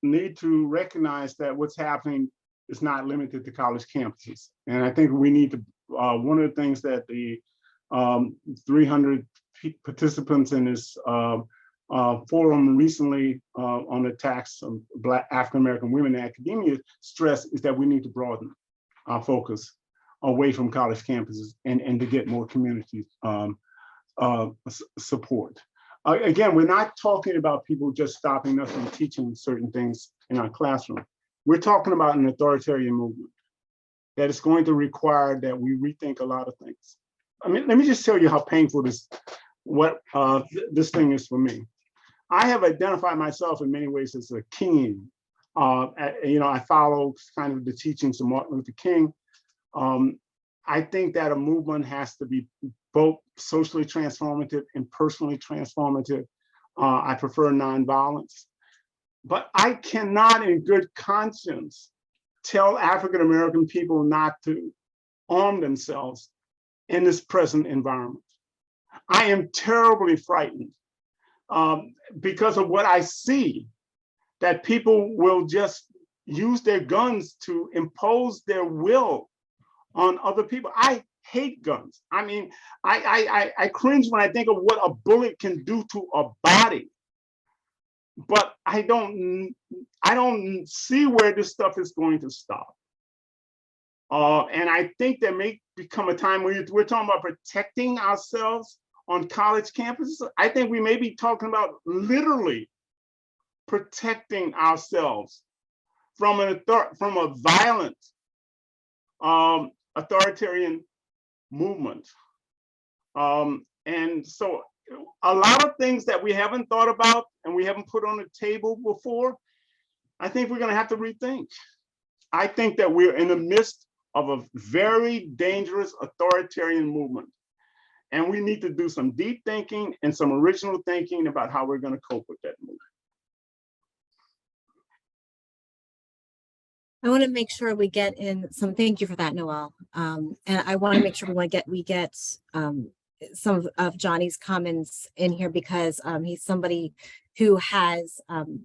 need to recognize that what's happening is not limited to college campuses. And I think we need to, one of the things that the 300 participants in this forum recently on attacks of Black African-American women in academia stress is that we need to broaden our focus away from college campuses and to get more community support. Again, we're not talking about people just stopping us from teaching certain things in our classroom. We're talking about an authoritarian movement that is going to require that we rethink a lot of things. I mean, let me just tell you how painful this thing is for me. I have identified myself in many ways as a Kingian. I follow kind of the teachings of Martin Luther King. I think that a movement has to be both socially transformative and personally transformative. I prefer nonviolence, but I cannot in good conscience tell African-American people not to arm themselves in this present environment. I am terribly frightened because of what I see, that people will just use their guns to impose their will on other people. I hate guns. I mean, I cringe when I think of what a bullet can do to a body. But I don't see where this stuff is going to stop. And I think there may become a time where we're talking about protecting ourselves on college campuses. I think we may be talking about literally protecting ourselves from a violent authoritarian movement. And so a lot of things that we haven't thought about and we haven't put on the table before, I think we're going to have to rethink. I think that we're in the midst of a very dangerous authoritarian movement. And we need to do some deep thinking and some original thinking about how we're going to cope with that movement. I want to make sure we get in some, thank you for that, Noel. And I want to make sure we get some of Johnny's comments in here because he's somebody who has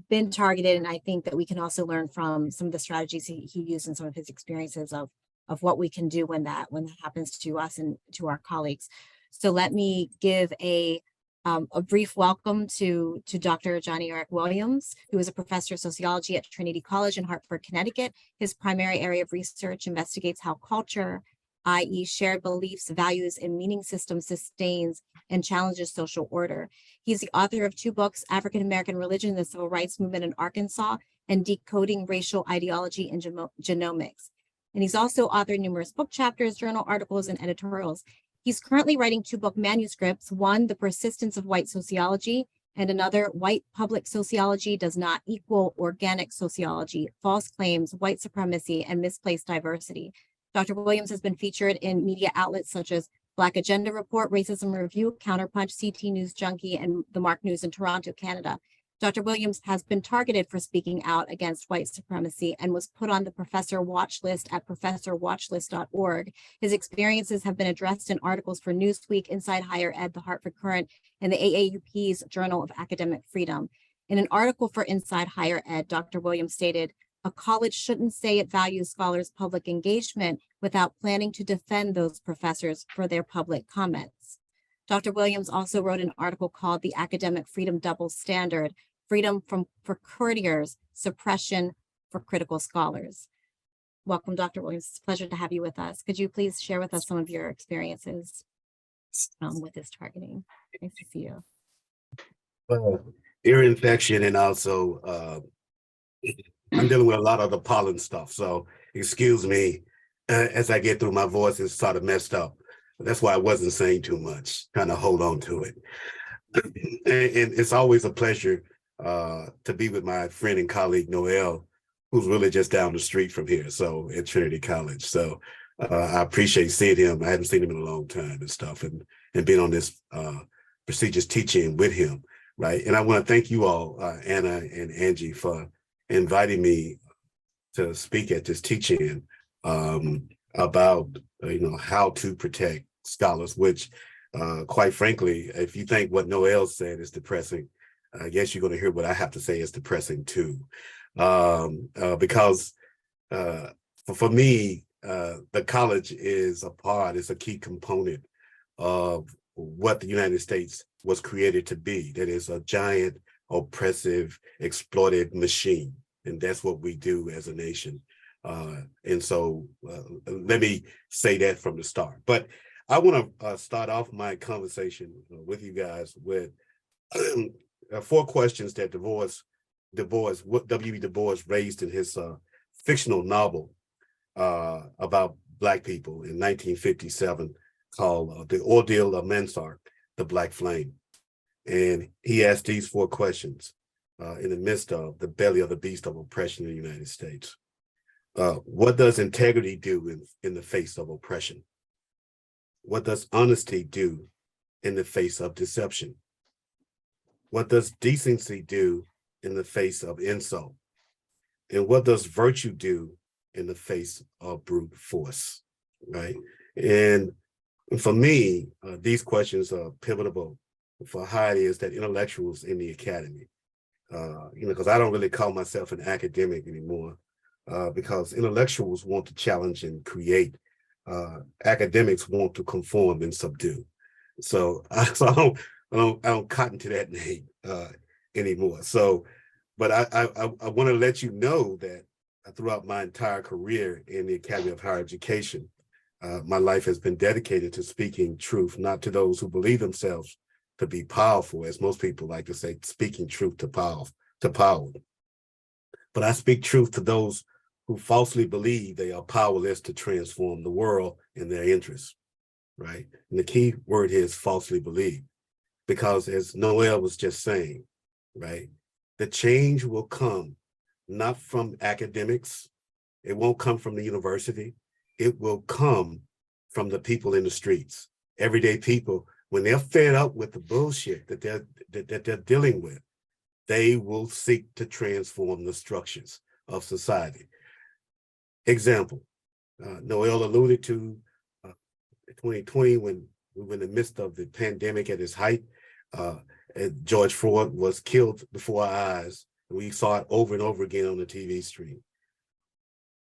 been targeted. And I think that we can also learn from some of the strategies he used and some of his experiences of what we can do when that happens to us and to our colleagues. So let me give a brief welcome to Dr. Johnny Eric Williams, who is a professor of sociology at Trinity College in Hartford, Connecticut. His primary area of research investigates how culture, i.e. shared beliefs, values, and meaning systems sustains and challenges social order. He's the author of 2 books, African American Religion and the Civil Rights Movement in Arkansas, and Decoding Racial Ideology and Genomics. And he's also authored numerous book chapters, journal articles, and editorials. He's currently writing 2 book manuscripts, one, The Persistence of White Sociology, and another, White Public Sociology Does Not Equal Organic Sociology, False Claims, White Supremacy, and Misplaced Diversity. Dr. Williams has been featured in media outlets such as Black Agenda Report, Racism Review, Counterpunch, CT News Junkie, and the Mark News in Toronto, Canada. Dr. Williams has been targeted for speaking out against white supremacy and was put on the professor watch list at professorwatchlist.org. His experiences have been addressed in articles for Newsweek, Inside Higher Ed, the Hartford Courant, and the AAUP's Journal of Academic Freedom. In an article for Inside Higher Ed, Dr. Williams stated, "A college shouldn't say it values scholars' public engagement without planning to defend those professors for their public comments." Dr. Williams also wrote an article called The Academic Freedom Double Standard, Freedom for Courtiers, Suppression for Critical Scholars. Welcome, Dr. Williams. It's a pleasure to have you with us. Could you please share with us some of your experiences with this targeting? Nice to see you. Ear infection, and also I'm dealing with a lot of the pollen stuff. So excuse me as I get through. My voice is sort of messed up. That's why I wasn't saying too much, kind of hold on to it. And it's always a pleasure to be with my friend and colleague, Noel, who's really just down the street from here, so at Trinity College. So I appreciate seeing him. I hadn't seen him in a long time and stuff, and being on this prestigious teaching with him, right? And I want to thank you all, Anna and Angie, for inviting me to speak at this teaching about how to protect scholars, which quite frankly, if you think what Noel said is depressing, I guess you're going to hear what I have to say is depressing too. Because for me, the college is a key component of what the United States was created to be. That is a giant, oppressive, exploited machine. And that's what we do as a nation. And so let me say that from the start. But I want to start off my conversation with you guys with 4 questions that W.E. Du Bois raised in his fictional novel about Black people in 1957 called The Ordeal of Mansour, the Black Flame. And he asked these 4 questions in the midst of the belly of the beast of oppression in the United States. What does integrity do in the face of oppression? What does honesty do in the face of deception? What does decency do in the face of insult? And what does virtue do in the face of brute force, right? And for me, these questions are pivotal for how it is that intellectuals in the academy, because I don't really call myself an academic anymore, because intellectuals want to challenge and create. Academics want to conform and subdue. So I don't cotton to that name anymore. So, but I want to let you know that throughout my entire career in the Academy of Higher Education, my life has been dedicated to speaking truth, not to those who believe themselves to be powerful, as most people like to say, speaking truth to power. But I speak truth to those who falsely believe they are powerless to transform the world in their interests, right? And the key word here is falsely believe, because as Noel was just saying, right, the change will come not from academics, it won't come from the university, it will come from the people in the streets, everyday people when they're fed up with the bullshit that they're dealing with, they will seek to transform the structures of society. Example, Noel alluded to 2020 when we were in the midst of the pandemic at its height. George Floyd was killed before our eyes. We saw it over and over again on the TV screen.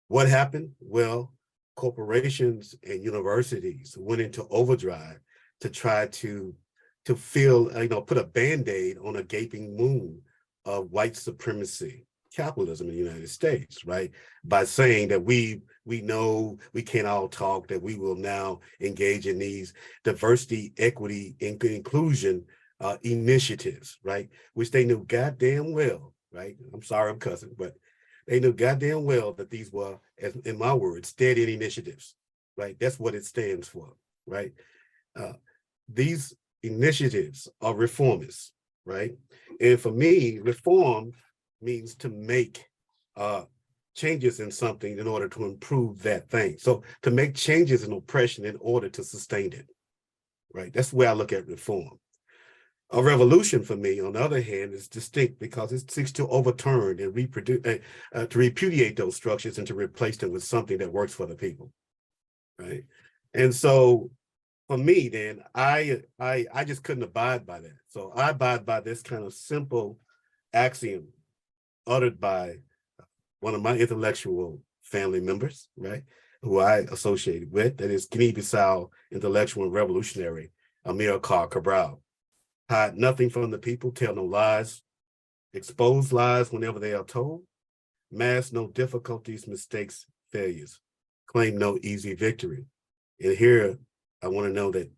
What happened? Well, corporations and universities went into overdrive to try to fill, put a Band-Aid on a gaping wound of white supremacy, capitalism in the United States, right? By saying that we know we can't all talk, that we will now engage in these diversity, equity, and inclusion initiatives, right? Which they knew goddamn well, right? I'm sorry I'm cussing, but they knew goddamn well that these were, as in my words, steady initiatives, right? That's what it stands for, right? These initiatives are reformist, right? And for me, reform means to make changes in something in order to improve that thing. So to make changes in oppression in order to sustain it, right? That's the way I look at reform. A revolution for me, on the other hand, is distinct because it seeks to overturn and to repudiate those structures and to replace them with something that works for the people, right? And so for me, then, I just couldn't abide by that. So I abide by this kind of simple axiom uttered by one of my intellectual family members, right, who I associated with, that is Guinea-Bissau intellectual and revolutionary Amilcar Cabral. Hide nothing from the people, tell no lies, expose lies whenever they are told, mask no difficulties, mistakes, failures, claim no easy victory. And here, I want to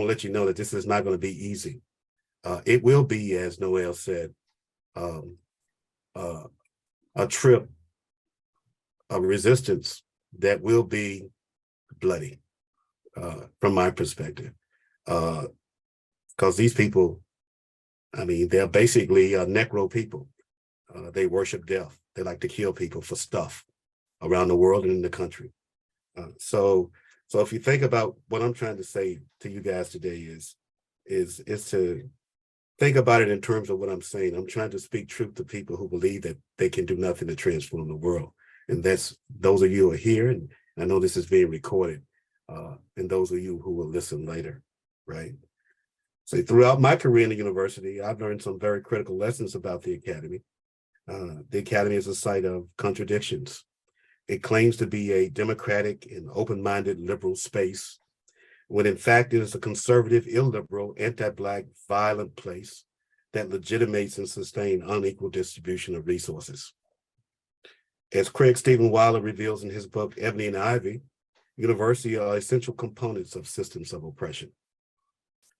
let you know that this is not going to be easy. It will be, as Noel said, a trip of resistance that will be bloody, from my perspective. Because these people, they're basically necro people. They worship death. They like to kill people for stuff around the world and in the country. So if you think about what I'm trying to say to you guys today is to think about it in terms of what I'm saying. I'm trying to speak truth to people who believe that they can do nothing to transform the world. And that's those of you who are here, and I know this is being recorded, and those of you who will listen later, right? So throughout my career in the university, I've learned some very critical lessons about the academy. The academy is a site of contradictions. It claims to be a democratic and open-minded liberal space, when in fact it is a conservative, illiberal, anti-Black, violent place that legitimates and sustains unequal distribution of resources. As Craig Stephen Weiler reveals in his book, Ebony and Ivy, universities are essential components of systems of oppression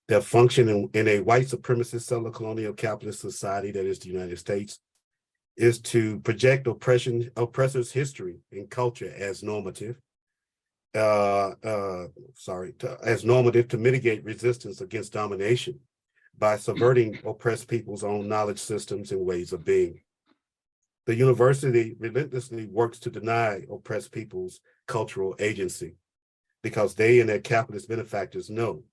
that function in a white supremacist settler colonial capitalist society that is the United States, is to project oppressors' history and culture as normative, as normative to mitigate resistance against domination by subverting oppressed people's own knowledge systems and ways of being. The university relentlessly works to deny oppressed people's cultural agency because they and their capitalist benefactors know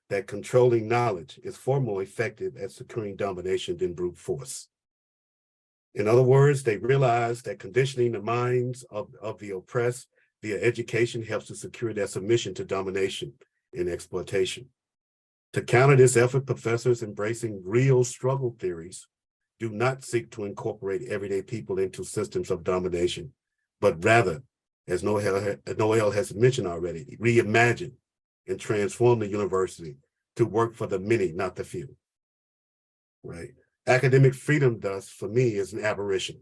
that controlling knowledge is far more effective at securing domination than brute force. In other words, they realize that conditioning the minds of the oppressed via education helps to secure their submission to domination and exploitation. To counter this effort, professors embracing real struggle theories do not seek to incorporate everyday people into systems of domination, but rather, as Noel has mentioned already, reimagine and transform the university to work for the many, not the few, right? Academic freedom, thus, for me, is an aberration.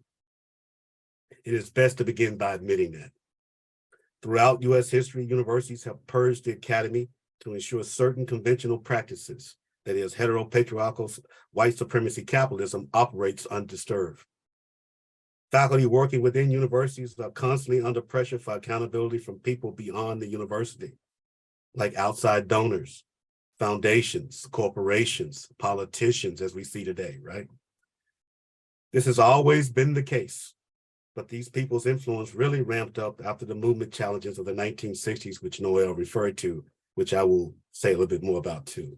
It is best to begin by admitting that. Throughout US history, universities have purged the academy to ensure certain conventional practices, that is, heteropatriarchal white supremacy capitalism, operates undisturbed. Faculty working within universities are constantly under pressure for accountability from people beyond the university, like outside donors, foundations, corporations, politicians, as we see today, right? This has always been the case, but these people's influence really ramped up after the movement challenges of the 1960s, which Noel referred to, which I will say a little bit more about too.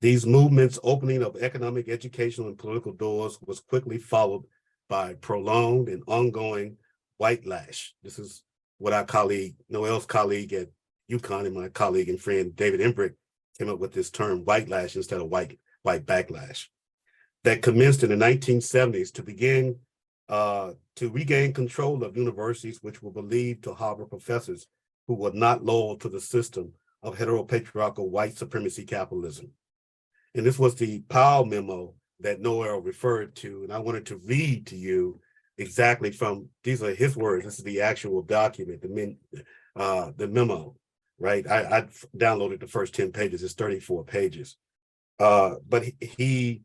These movements' opening of economic, educational, and political doors was quickly followed by prolonged and ongoing white lash. This is what our colleague, Noel's colleague at UConn and my colleague and friend David Embrick came up with this term white lash instead of white backlash, that commenced in the 1970s to begin to regain control of universities which were believed to harbor professors who were not loyal to the system of heteropatriarchal white supremacy capitalism. And this was the Powell memo that Noel referred to. And I wanted to read to you exactly from, these are his words, this is the actual document, the memo, right? I downloaded the first 10 pages, it's 34 pages. But he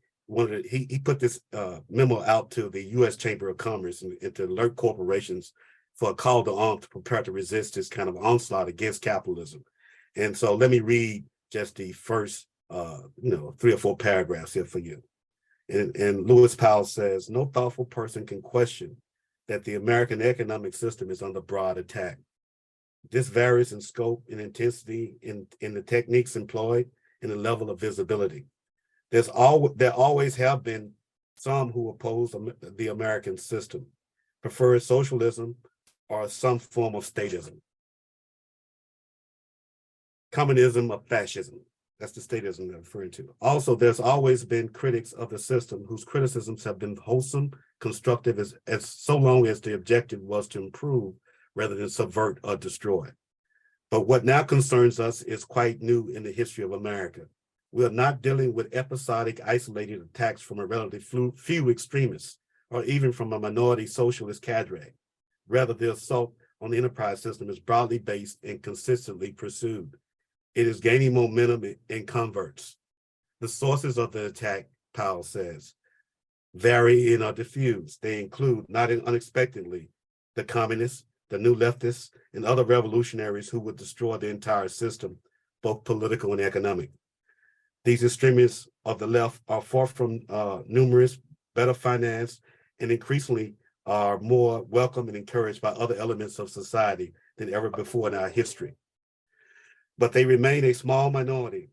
put this memo out to the U.S. Chamber of Commerce and to alert corporations for a call to arms to prepare to resist this kind of onslaught against capitalism. And so let me read just the first 3 or 4 paragraphs here for you. And Lewis Powell says, no thoughtful person can question that the American economic system is under broad attack. This varies in scope and intensity in the techniques employed and the level of visibility. There always have been some who oppose the American system, prefer socialism or some form of statism. Communism or fascism. That's the statism they're referring to. Also, there's always been critics of the system whose criticisms have been wholesome, constructive, as so long as the objective was to improve rather than subvert or destroy. But what now concerns us is quite new in the history of America. We are not dealing with episodic, isolated attacks from a relatively few extremists, or even from a minority socialist cadre. Rather, the assault on the enterprise system is broadly based and consistently pursued. It is gaining momentum in converts. The sources of the attack, Powell says, vary and are diffused. They include, not unexpectedly, the communists, the new leftists, and other revolutionaries who would destroy the entire system, both political and economic. These extremists of the left are far from numerous, better financed, and increasingly are more welcome and encouraged by other elements of society than ever before in our history. But they remain a small minority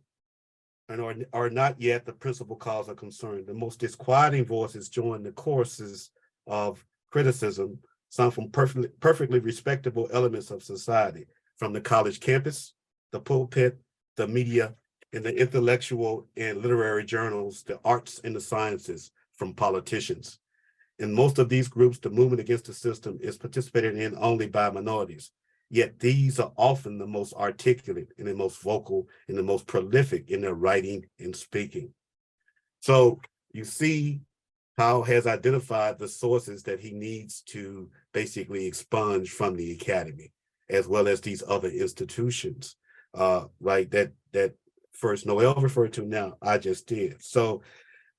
and are not yet the principal cause of concern. The most disquieting voices join the choruses of criticism, some from perfectly respectable elements of society, from the college campus, the pulpit, the media, and the intellectual and literary journals, the arts and the sciences, from politicians. In most of these groups, the movement against the system is participated in only by minorities. Yet these are often the most articulate and the most vocal and the most prolific in their writing and speaking. So you see how has identified the sources that he needs to basically expunge from the academy, as well as these other institutions, right? That first Noel referred to, now I just did. So,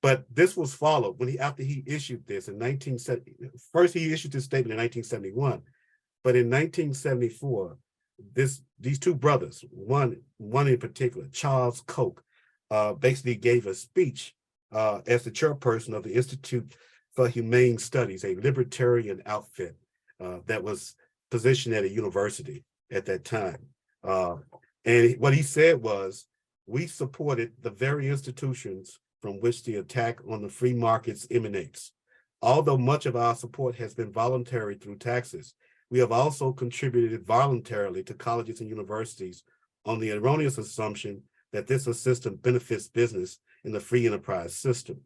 but this was followed when after he issued this in 1970. First, he issued this statement in 1971. But in 1974, these two brothers, one in particular, Charles Koch, basically gave a speech as the chairperson of the Institute for Humane Studies, a libertarian outfit that was positioned at a university at that time. And what he said was, we supported the very institutions from which the attack on the free markets emanates. Although much of our support has been voluntary through taxes, we have also contributed voluntarily to colleges and universities on the erroneous assumption that this system benefits business in the free enterprise system,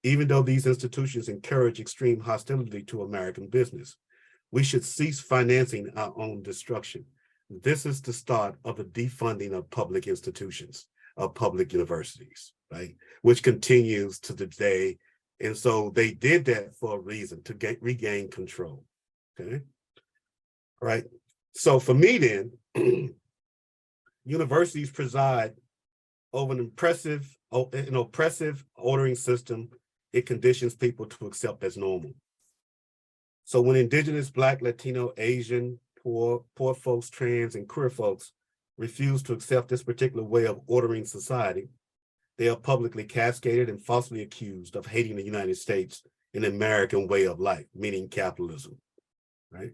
even though these institutions encourage extreme hostility to American business. We should cease financing our own destruction. This is the start of the defunding of public institutions, of public universities, right? Which continues to today. And so they did that for a reason, to regain control, okay? Right. So for me then, universities preside over an oppressive ordering system. It conditions people to accept as normal. So when Indigenous, Black, Latino, Asian, poor folks, trans, and queer folks refuse to accept this particular way of ordering society, they are publicly cascaded and falsely accused of hating the United States and the American way of life, meaning capitalism, right?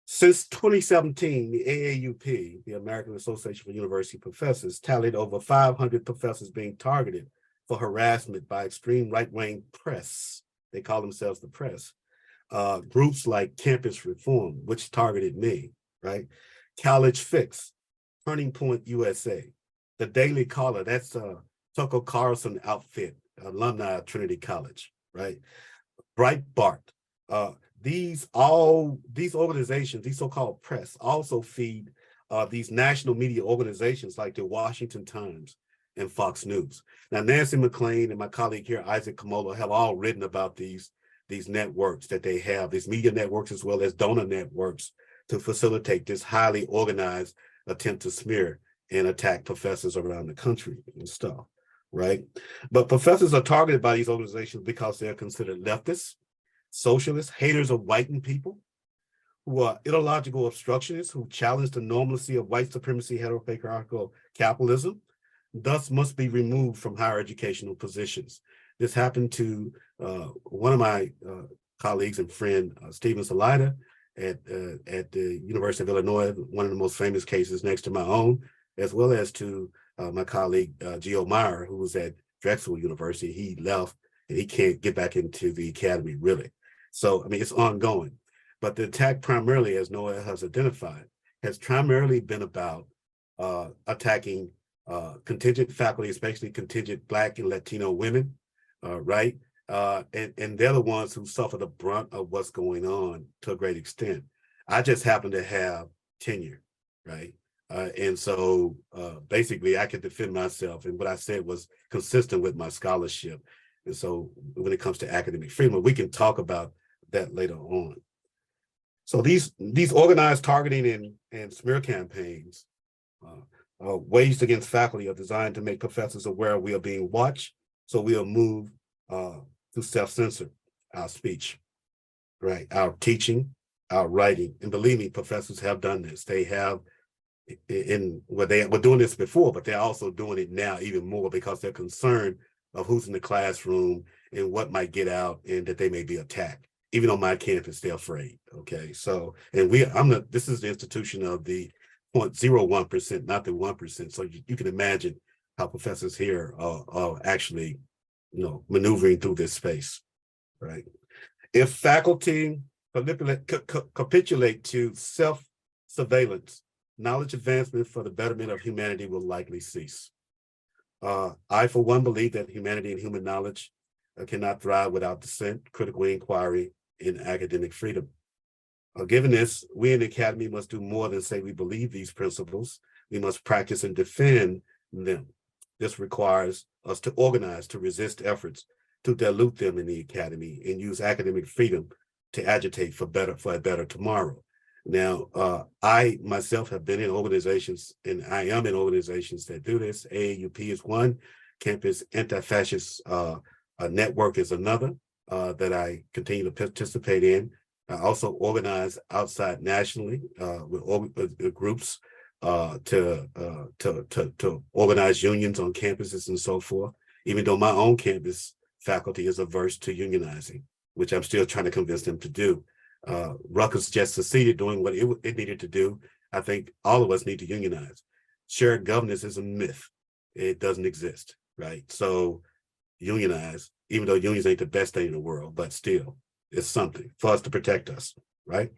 Since 2017, the AAUP, the American Association for University Professors, tallied over 500 professors being targeted for harassment by extreme right-wing press. They call themselves the press. Groups like Campus Reform, which targeted me, right? College Fix, Turning Point USA, The Daily Caller, that's Tucker Carlson outfit, alumni of Trinity College, right? Breitbart, these organizations, these so-called press, also feed these national media organizations like the Washington Times and Fox News. Now, Nancy McLean and my colleague here, Isaac Kamola, have all written about these networks that they have, these media networks as well as donor networks to facilitate this highly organized attempt to smear and attack professors around the country and stuff, right? But professors are targeted by these organizations because they're considered leftists, socialists, haters of whitened people, who are ideological obstructionists, who challenge the normalcy of white supremacy, heteropatriarchal capitalism, thus must be removed from higher educational positions. This happened to one of my colleagues and friend, Stephen Salida, at the University of Illinois, one of the most famous cases next to my own, as well as to my colleague, Gio Meyer, who was at Drexel University. He left and he can't get back into the academy, really. So, I mean, it's ongoing. But the attack primarily, as Noel has identified, has primarily been about attacking contingent faculty, especially contingent Black and Latino women, right? And they're the ones who suffer the brunt of what's going on to a great extent. I just happen to have tenure, right? And so basically I could defend myself, and what I said was consistent with my scholarship. And so when it comes to academic freedom, we can talk about that later on. So these organized targeting and smear campaigns waged against faculty are designed to make professors aware we are being watched, so we'll move to self-censor our speech, right? Our teaching, our writing. And believe me, professors have done this. They have, they were doing this before, but they're also doing it now even more because they're concerned of who's in the classroom and what might get out and that they may be attacked. Even on my campus, they're afraid, okay? So, and this is the institution of the 0.01%, not the 1%. So you can imagine how professors here are actually, maneuvering through this space, right? If faculty capitulate to self-surveillance, knowledge advancement for the betterment of humanity will likely cease. I, for one, believe that humanity and human knowledge cannot thrive without dissent, critical inquiry, and academic freedom. Given this, we in the academy must do more than say we believe these principles. We must practice and defend them. This requires us to organize to resist efforts to dilute them in the academy and use academic freedom to agitate for a better tomorrow. Now, I myself have been in organizations, and I am in organizations that do this. AAUP is one, Campus Anti-Fascist Network is another that I continue to participate in. I also organize outside nationally with groups to organize unions on campuses and so forth, even though my own campus faculty is averse to unionizing, which I'm still trying to convince them to do. Rutgers just succeeded doing what it needed to do. I think all of us need to unionize. Shared governance is a myth. It doesn't exist, right? So unionize, even though unions ain't the best thing in the world, but still, it's something for us to protect us, right?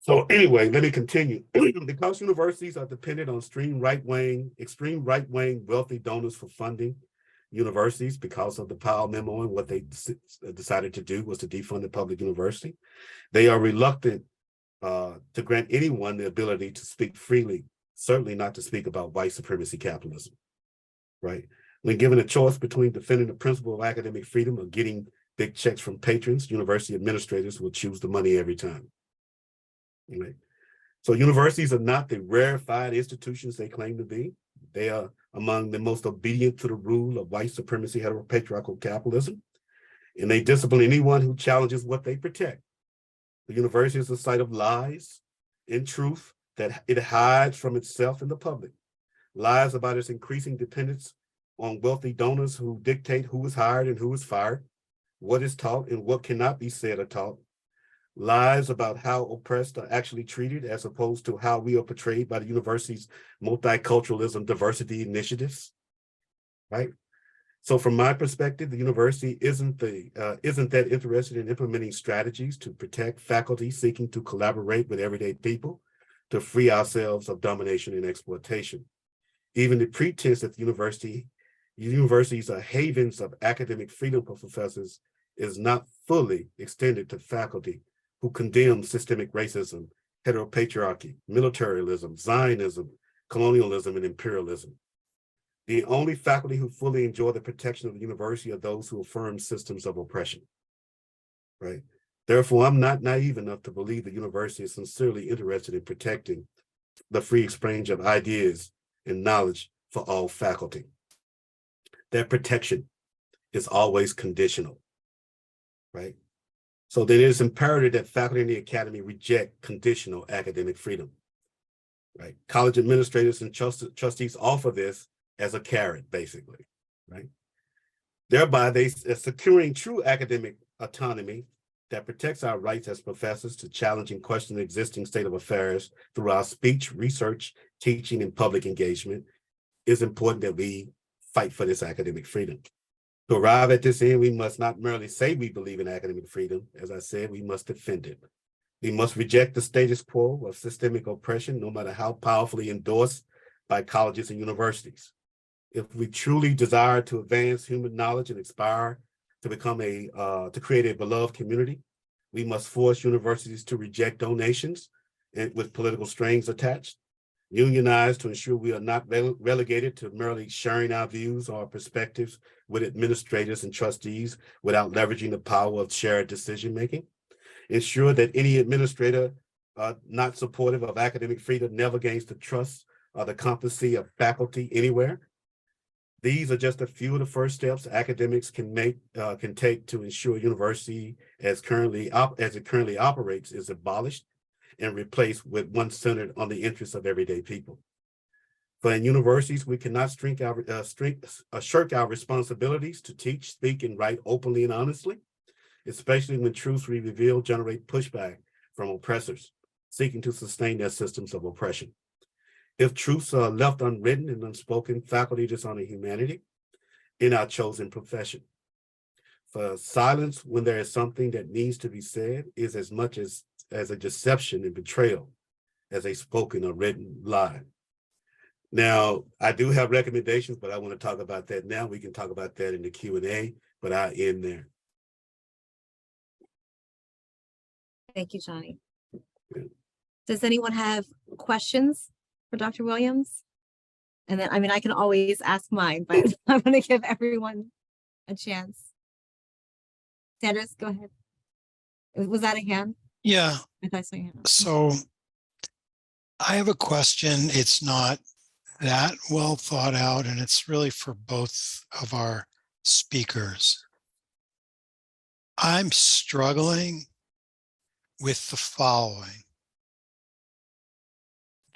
So anyway, let me continue. Because universities are dependent on extreme right-wing, wealthy donors for funding universities because of the Powell memo, and what they decided to do was to defund the public university. They are reluctant to grant anyone the ability to speak freely, certainly not to speak about white supremacy capitalism, right? When given a choice between defending the principle of academic freedom or getting big checks from patrons, university administrators will choose the money every time. Right? So universities are not the rarefied institutions they claim to be. They are among the most obedient to the rule of white supremacy, heteropatriarchal capitalism, and they discipline anyone who challenges what they protect. The university is a site of lies and truth that it hides from itself and the public. Lies about its increasing dependence on wealthy donors who dictate who is hired and who is fired, what is taught and what cannot be said or taught. lies about how oppressed are actually treated as opposed to how we are portrayed by the university's multiculturalism diversity initiatives, right? So from my perspective, the university isn't that interested in implementing strategies to protect faculty seeking to collaborate with everyday people to free ourselves of domination and exploitation. Even the pretense that universities are havens of academic freedom for professors is not fully extended to faculty who condemn systemic racism, heteropatriarchy, militarism, Zionism, colonialism, and imperialism. The only faculty who fully enjoy the protection of the university are those who affirm systems of oppression, right? Therefore, I'm not naive enough to believe the university is sincerely interested in protecting the free exchange of ideas and knowledge for all faculty. That protection is always conditional, right? So then it is imperative that faculty in the academy reject conditional academic freedom, right? College administrators and trustees offer this as a carrot, basically, right? Thereby, they are securing true academic autonomy that protects our rights as professors to challenge and question the existing state of affairs through our speech, research, teaching, and public engagement. It's important that we fight for this academic freedom. To arrive at this end, we must not merely say we believe in academic freedom. As I said, we must defend it. We must reject the status quo of systemic oppression, no matter how powerfully endorsed by colleges and universities. If we truly desire to advance human knowledge and aspire to become to create a beloved community, we must force universities to reject donations and with political strings attached, unionize to ensure we are not relegated to merely sharing our views or perspectives with administrators and trustees without leveraging the power of shared decision-making, ensure that any administrator not supportive of academic freedom never gains the trust or the competency of faculty anywhere. These are just a few of the first steps academics can take to ensure university as it currently operates is abolished and replaced with one centered on the interests of everyday people. For in universities, we cannot shirk our responsibilities to teach, speak, and write openly and honestly, especially when truths we reveal generate pushback from oppressors seeking to sustain their systems of oppression. If truths are left unwritten and unspoken, faculty dishonor humanity in our chosen profession. For silence when there is something that needs to be said is as much as a deception and betrayal as a spoken or written lie. Now, I do have recommendations, but I want to talk about that now. We can talk about that in the Q&A, but I'll end there. Thank you, Johnny. Yeah. Does anyone have questions for Dr. Williams? And then, I mean, I can always ask mine, but I want to give everyone a chance. Sanders, go ahead. Was that a hand? Yeah. I thought I saw your hand. So I have a question. It's not that well thought out, and it's really for both of our speakers. I'm struggling with the following.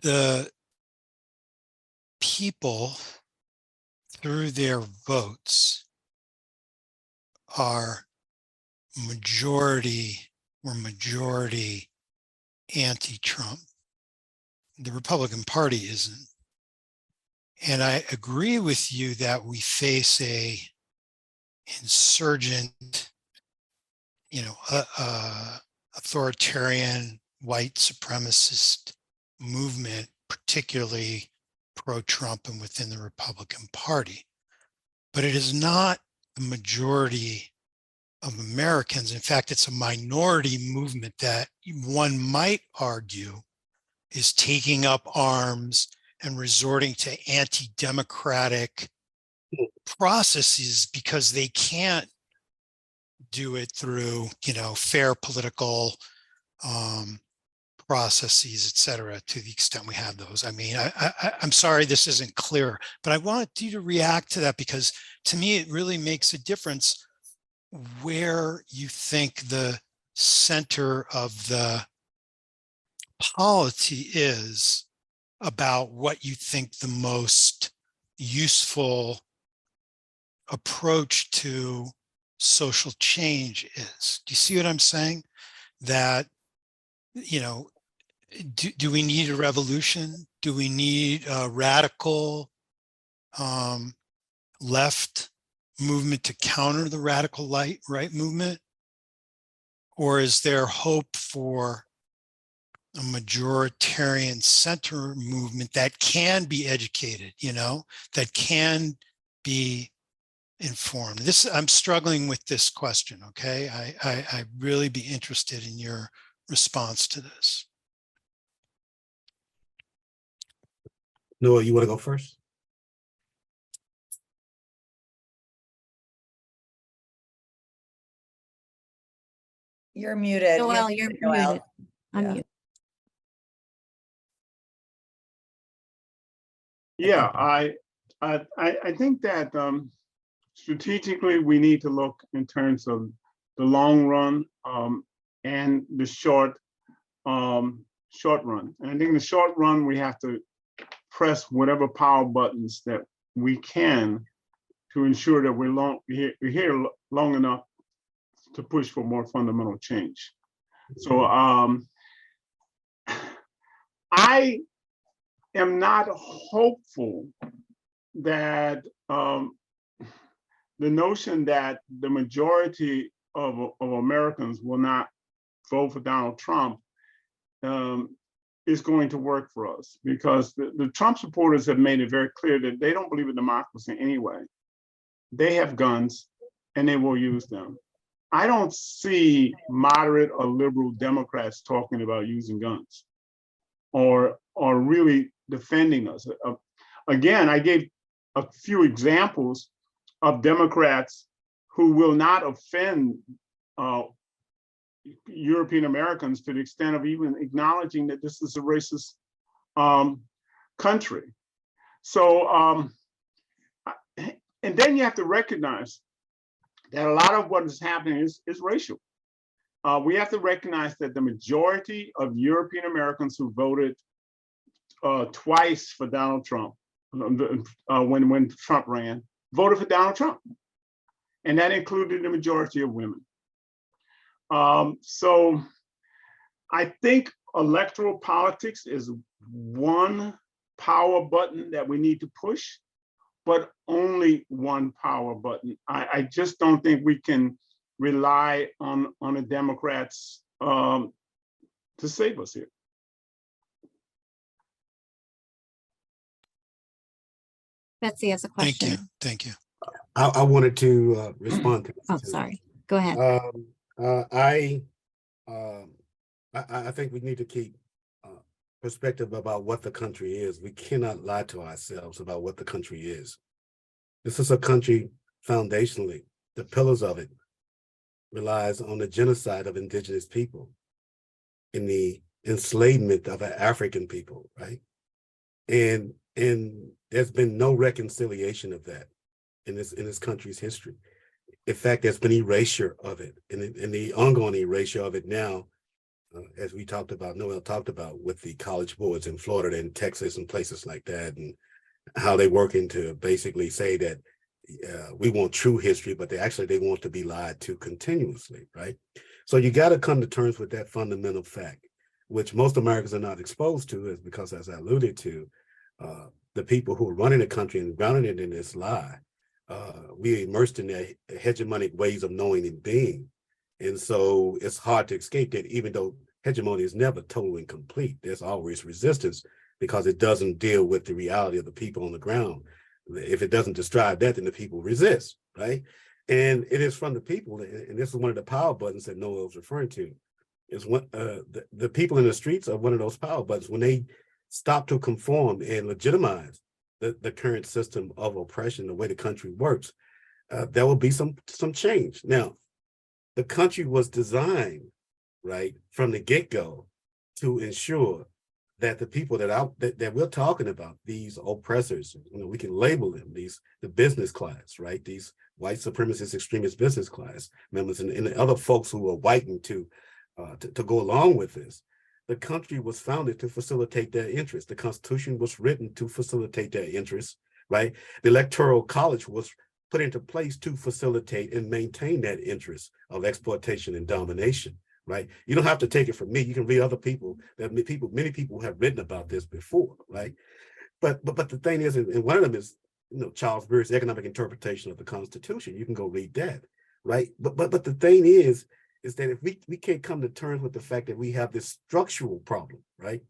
The people, through their votes, are majority anti-Trump. The Republican Party isn't. And I agree with you that we face a insurgent, authoritarian white supremacist movement, particularly pro-Trump and within the Republican Party. But it is not the majority of Americans. In fact, it's a minority movement that one might argue is taking up arms and resorting to anti-democratic processes because they can't do it through, fair political processes, et cetera, to the extent we have those. I mean, I'm sorry this isn't clear, but I wanted you to react to that because to me, it really makes a difference where you think the center of the polity is about what you think the most useful approach to social change is. Do you see what I'm saying? that, you know, do we need a revolution? Do we need a radical left movement to counter the radical right movement? Or is there hope for a majoritarian center movement that can be educated, you know, that can be informed? I'm struggling with this question, okay? I'd really be interested in your response to this. Noah, you want to go first? You're muted. Noel, you're muted. Unmute. Yeah, I think that strategically we need to look in terms of the long run and the short run. And I think in the short run we have to press whatever power buttons that we can to ensure that we're here long enough to push for more fundamental change. So I am not hopeful that the notion that the majority of Americans will not vote for Donald Trump is going to work for us, because the Trump supporters have made it very clear that they don't believe in democracy anyway. They have guns and they will use them. I don't see moderate or liberal Democrats talking about using guns or really defending us. Again, I gave a few examples of Democrats who will not offend European Americans to the extent of even acknowledging that this is a racist country. So, and then you have to recognize that a lot of what is happening is racial. We have to recognize that the majority of European Americans who voted twice for Donald Trump, when Trump ran, voted for Donald Trump. And that included the majority of women. So I think electoral politics is one power button that we need to push, but only one power button. I just don't think we can rely on the Democrats to save us here. Betsy has a question. Thank you. I wanted to respond to this. Oh, sorry. Go ahead. I think we need to keep perspective about what the country is. We cannot lie to ourselves about what the country is. This is a country foundationally, the pillars of it relies on the genocide of indigenous people and the enslavement of African people, right? And there's been no reconciliation of that in this country's history. In fact, there's been erasure of it, and the ongoing erasure of it now, as we talked about, Noel talked about, with the college boards in Florida and Texas and places like that, and how they're working to basically say that we want true history, but they want to be lied to continuously, right? So you got to come to terms with that fundamental fact, which most Americans are not exposed to, is because, as I alluded to, the people who are running the country and grounding it in this lie, we immersed in their hegemonic ways of knowing and being. And so it's hard to escape that, even though hegemony is never total and complete. There's always resistance because it doesn't deal with the reality of the people on the ground. If it doesn't describe that, then the people resist, right? And it is from the people, and this is one of the power buttons that Noel was referring to, is when the people in the streets are one of those power buttons. When they stop to conform and legitimize the current system of oppression, the way the country works, there will be some change. Now, the country was designed, right, from the get-go to ensure that the people that we're talking about, these oppressors, we can label them, the business class, right, these white supremacist extremist business class members and the other folks who are whitened to go along with this. The country was founded to facilitate their interests. The Constitution was written to facilitate their interests, right? The Electoral College was put into place to facilitate and maintain that interest of exploitation and domination, right? You don't have to take it from me. You can read other people. Many people have written about this before, right? But the thing is, and one of them is, Charles Beard's Economic Interpretation of the Constitution. You can go read that, right? But the thing is that if we can't come to terms with the fact that we have this structural problem, right,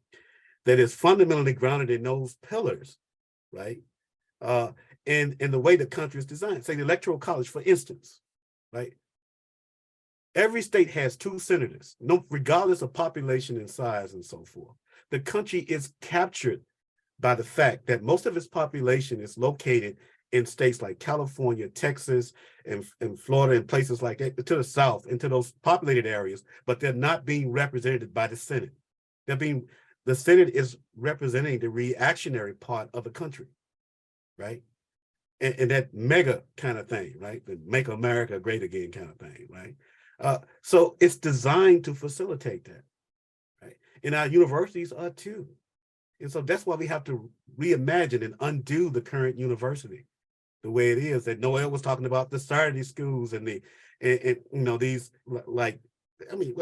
that is fundamentally grounded in those pillars, right, and the way the country is designed. Say the Electoral College, for instance, right? Every state has 2 senators, regardless of population and size and so forth. The country is captured by the fact that most of its population is located in states like California, Texas, and Florida, and places like that, to the south, into those populated areas, but they're not being represented by the Senate. The Senate is representing the reactionary part of the country, right? And that mega kind of thing, right? The Make America Great Again kind of thing, right? So it's designed to facilitate that, right? And our universities are too. And so that's why we have to reimagine and undo the current university the way it is. That Noel was talking about the Saturday schools and these, like, I mean,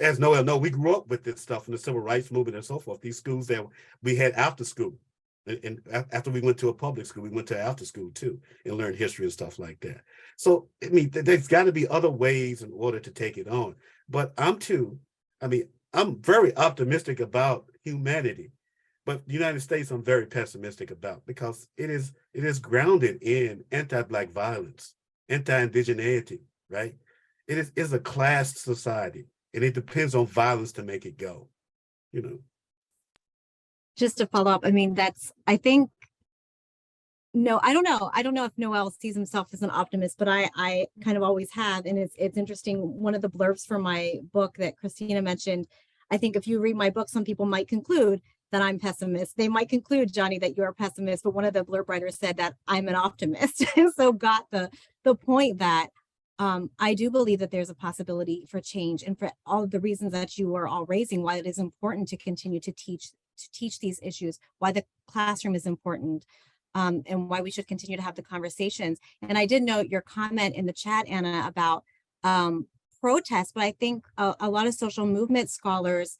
as Noel knows, we grew up with this stuff in the civil rights movement and so forth. These schools that we had after school. And after we went to a public school, we went to after school too and learned history and stuff like that. So, I mean, there's got to be other ways in order to take it on. But I'm very optimistic about humanity. But the United States, I'm very pessimistic about, because it is grounded in anti-Black violence, anti-indigeneity, right? It is a class society, and it depends on violence to make it go, Just to follow up, I mean, I don't know if Noel sees himself as an optimist, but I kind of always have. And it's interesting. One of the blurbs for my book that Christina mentioned, I think if you read my book, some people might conclude that I'm pessimist. They might conclude, Johnny, that you're a pessimist, but one of the blurb writers said that I'm an optimist. And so got the point that I do believe that there's a possibility for change, and for all of the reasons that you are all raising, why it is important to continue to teach these issues, why the classroom is important, and why we should continue to have the conversations. And I did note your comment in the chat, Anna, about protests, but I think a lot of social movement scholars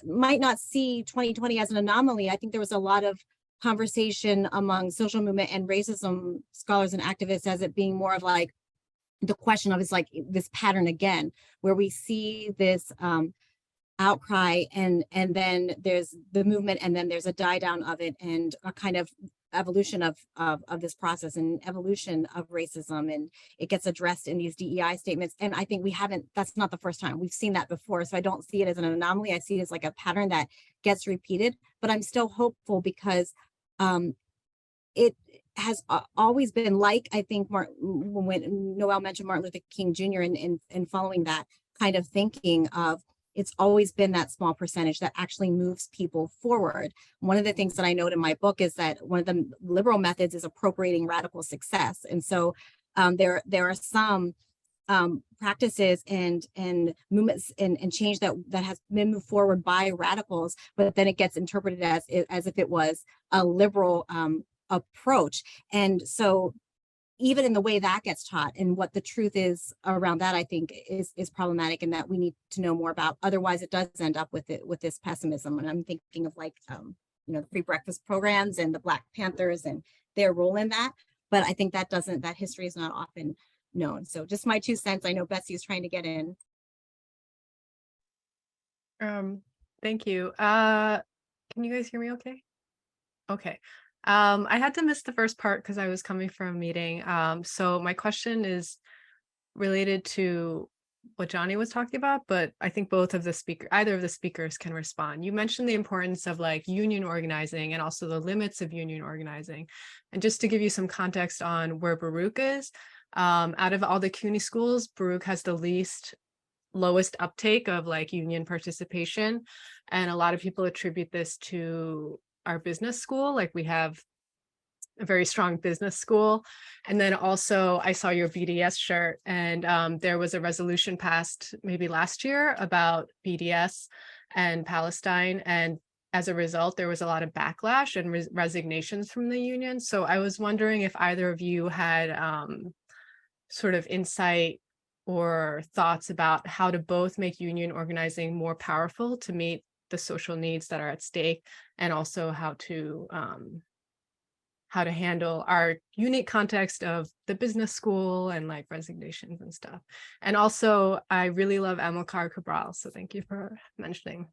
might not see 2020 as an anomaly. I think there was a lot of conversation among social movement and racism scholars and activists as it being more of like the question of, is like this pattern again, where we see this outcry and then there's the movement and then there's a die down of it, and a kind of evolution of this process and evolution of racism, and it gets addressed in these DEI statements. And I think that's not the first time. We've seen that before. So I don't see it as an anomaly. I see it as like a pattern that gets repeated, but I'm still hopeful, because it has always been, like, I think when Noel mentioned Martin Luther King Jr. and following that kind of thinking of, it's always been that small percentage that actually moves people forward. One of the things that I note in my book is that one of the liberal methods is appropriating radical success. And so there are some practices and movements and change that has been moved forward by radicals, but then it gets interpreted as if it was a liberal approach. And so even in the way that gets taught and what the truth is around that, I think is problematic, and that we need to know more about. Otherwise, it does end up with this pessimism. And I'm thinking of, like, the free breakfast programs and the Black Panthers and their role in that. But I think that history is not often known. So just my 2 cents. I know Betsy is trying to get in. Thank you. Can you guys hear me okay? Okay. I had to miss the first part because I was coming from a meeting. So my question is related to what Johnny was talking about, but I think either of the speakers can respond. You mentioned the importance of, like, union organizing and also the limits of union organizing. And just to give you some context on where Baruch is, out of all the CUNY schools, Baruch has the lowest uptake of, like, union participation. And a lot of people attribute this to our business school. Like, we have a very strong business school. And then also I saw your BDS shirt, and there was a resolution passed maybe last year about BDS and Palestine. And as a result, there was a lot of backlash and resignations from the union. So I was wondering if either of you had sort of insight or thoughts about how to both make union organizing more powerful to meet the social needs that are at stake, and also how to handle our unique context of the business school and like resignations and stuff. And also, I really love Amilcar Cabral, so thank you for mentioning.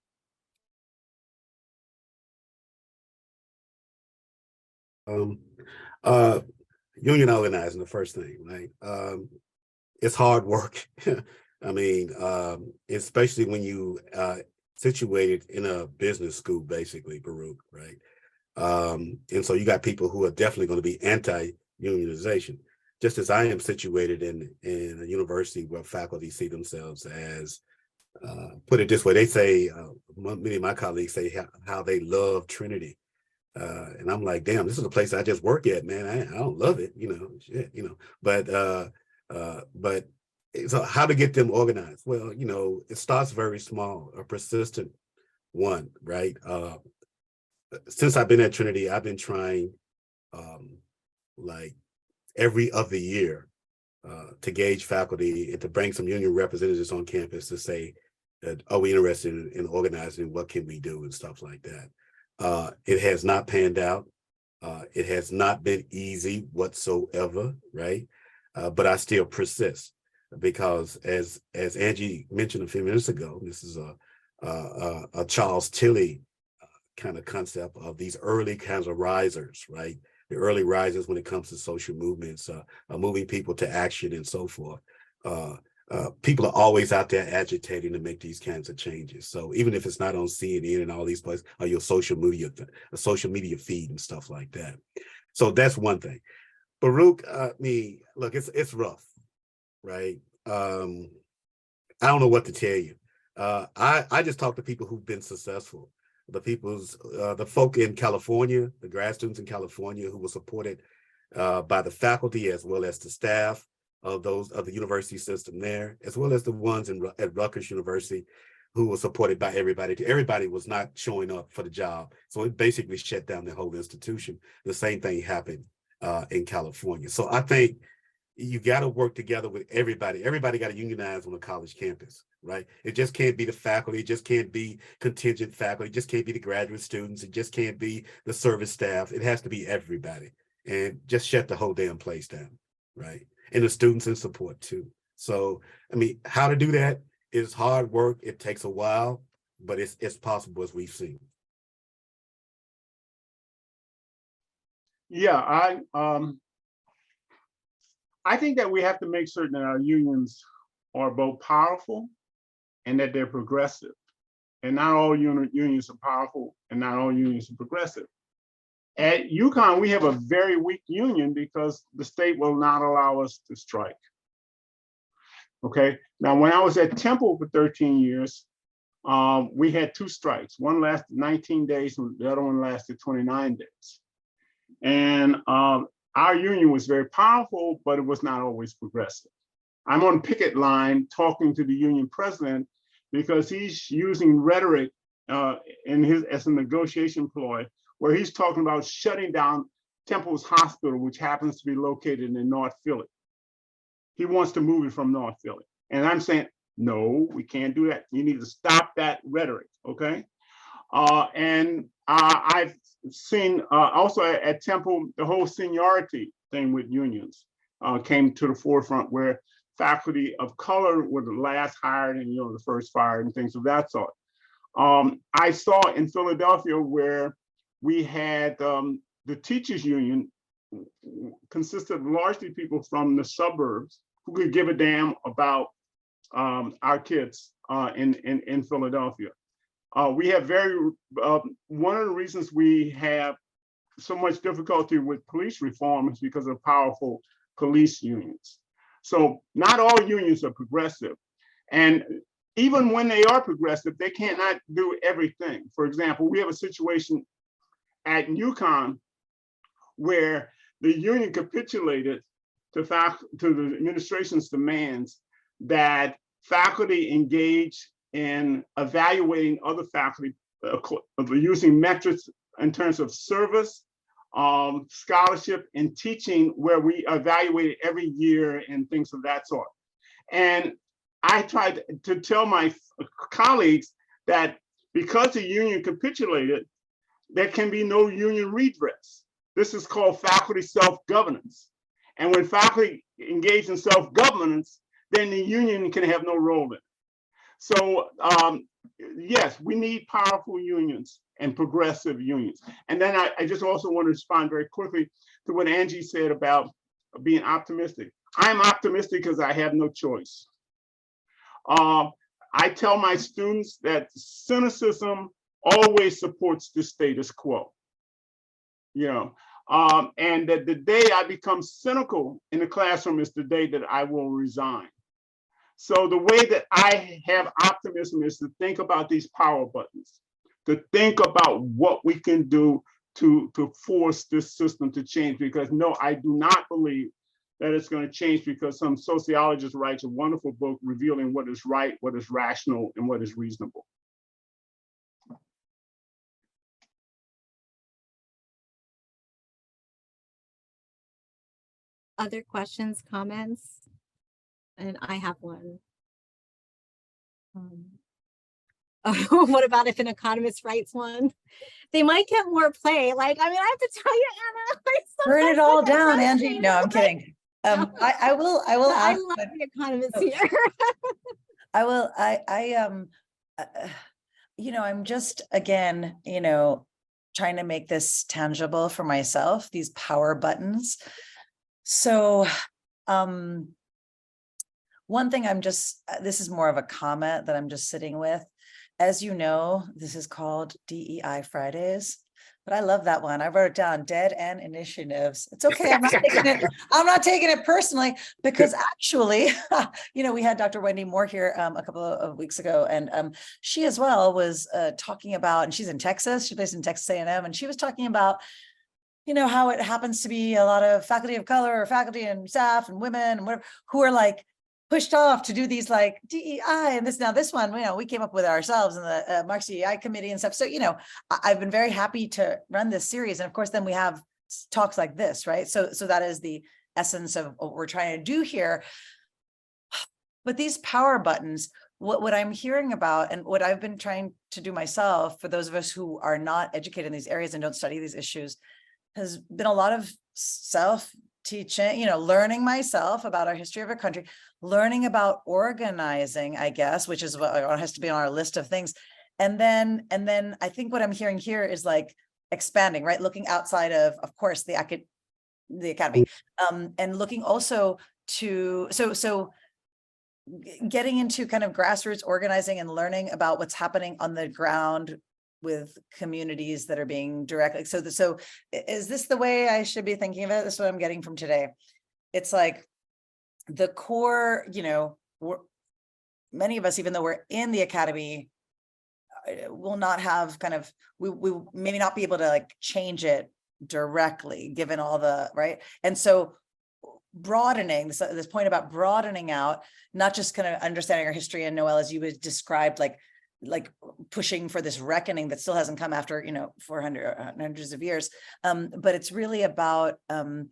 Union organizing, the first thing, right? It's hard work. I mean, especially when you situated in a business school, basically, Baruch, right? And so you got people who are definitely going to be anti-unionization, just as I am situated in a university where faculty see themselves as, put it this way, they say, many of my colleagues say how they love Trinity. And I'm like, damn, this is a place I just work at, man. I don't love it, shit, but so how to get them organized? Well, it starts very small, a persistent one, right? Since I've been at Trinity, I've been trying like every other year to gauge faculty and to bring some union representatives on campus to say, are we interested in organizing? What can we do and stuff like that. It has not panned out. It has not been easy whatsoever, right? But I still persist because as Angie mentioned a few minutes ago, this is a Charles Tilly kind of concept of these early kinds of risers, right? The early risers when it comes to social movements, moving people to action and so forth. People are always out there agitating to make these kinds of changes. So even if it's not on CNN and all these places, or your social media feed and stuff like that. So that's one thing. Baruch, look, it's rough, right? I don't know what to tell you. I just talk to people who've been successful. The folk in California, the grad students in California who were supported by the faculty as well as the staff of the university system there, as well as the ones at Rutgers University who were supported by everybody. Everybody was not showing up for the job. So it basically shut down the whole institution. The same thing happened in California. So I think you got to work together with everybody. Everybody got to unionize on a college campus, right? It just can't be the faculty. It just can't be contingent faculty. It just can't be the graduate students. It just can't be the service staff. It has to be everybody, and just shut the whole damn place down, right? And the students in support too. So, how to do that is hard work. It takes a while, but it's possible, as we've seen. Yeah, I think that we have to make certain that our unions are both powerful and that they're progressive. And not all unions are powerful and not all unions are progressive. At UConn, we have a very weak union because the state will not allow us to strike. Okay, now when I was at Temple for 13 years, we had 2 strikes. One lasted 19 days and the other one lasted 29 days. And our union was very powerful, but it was not always progressive. I'm on picket line talking to the union president because he's using rhetoric as a negotiation ploy, where he's talking about shutting down Temple's hospital, which happens to be located in North Philly. He wants to move it from North Philly. And I'm saying, no, we can't do that. You need to stop that rhetoric, okay? And I've seen also at Temple, the whole seniority thing with unions came to the forefront, where faculty of color were the last hired and the first fired and things of that sort. I saw in Philadelphia where we had the teachers union consisted of largely people from the suburbs who could give a damn about our kids in Philadelphia. We have one of the reasons we have so much difficulty with police reform is because of powerful police unions. So not all unions are progressive. And even when they are progressive, they cannot do everything. For example, we have a situation at UConn where the union capitulated to the administration's demands that faculty engage in evaluating other faculty using metrics in terms of service, scholarship, and teaching, where we evaluate it every year and things of that sort. And I tried to tell my colleagues that because the union capitulated, there can be no union redress. This is called faculty self-governance. And when faculty engage in self-governance, then the union can have no role in it. So yes, we need powerful unions and progressive unions. And then I just also want to respond very quickly to what Angie said about being optimistic. I'm optimistic because I have no choice. I tell my students that cynicism always supports the status quo. You know, and that the day I become cynical in the classroom is the day that I will resign. So the way that I have optimism is to think about these power buttons, to think about what we can do to force this system to change. Because no, I do not believe that it's going to change because some sociologist writes a wonderful book revealing what is right, what is rational, and what is reasonable. Other questions, comments? And I have one. What about if an economist writes one? They might get more play. Like, I mean, I have to tell you, Anna. Burn it all down, Angie. No, I'm kidding. I will I ask, love the economists here. you know, I'm just, again, you know, trying to make this tangible for myself, these power buttons. So, one thing I'm just, this is more of a comment that I'm just sitting with. As you know, this is called DEI Fridays, but I love that one. I wrote it down, dead end initiatives. It's okay. I'm not taking it personally, because actually, you know, we had Dr. Wendy Moore here a couple of weeks ago, and she as well was talking about, and she's in Texas, she's based in Texas A&M, and she was talking about, you know, how it happens to be a lot of faculty of color or faculty and staff and women and whatever, who are like pushed off to do these like DEI and this. Now this one, you know, we came up with ourselves in the Marxe DEI committee and stuff. So, you know, I've been very happy to run this series. And of course, then we have talks like this, right? So that is the essence of what we're trying to do here. But these power buttons, what I'm hearing about and what I've been trying to do myself, for those of us who are not educated in these areas and don't study these issues, has been a lot of self-teaching, you know, learning myself about our history of our country, learning about organizing, I guess, which is what has to be on our list of things. And then I think what I'm hearing here is like expanding, right? Looking outside of course, the academy, and looking also to, so getting into kind of grassroots organizing and learning about what's happening on the ground with communities that are being directly. So is this the way I should be thinking of it? This is what I'm getting from today. It's like the core, you know, many of us, even though we're in the academy, will not have kind of, we maybe not be able to like change it directly, given all the, right? And so broadening, this point about broadening out, not just kind of understanding our history, and Noel, as you had described, like pushing for this reckoning that still hasn't come after, you know, 400 hundreds of years. But it's really about, how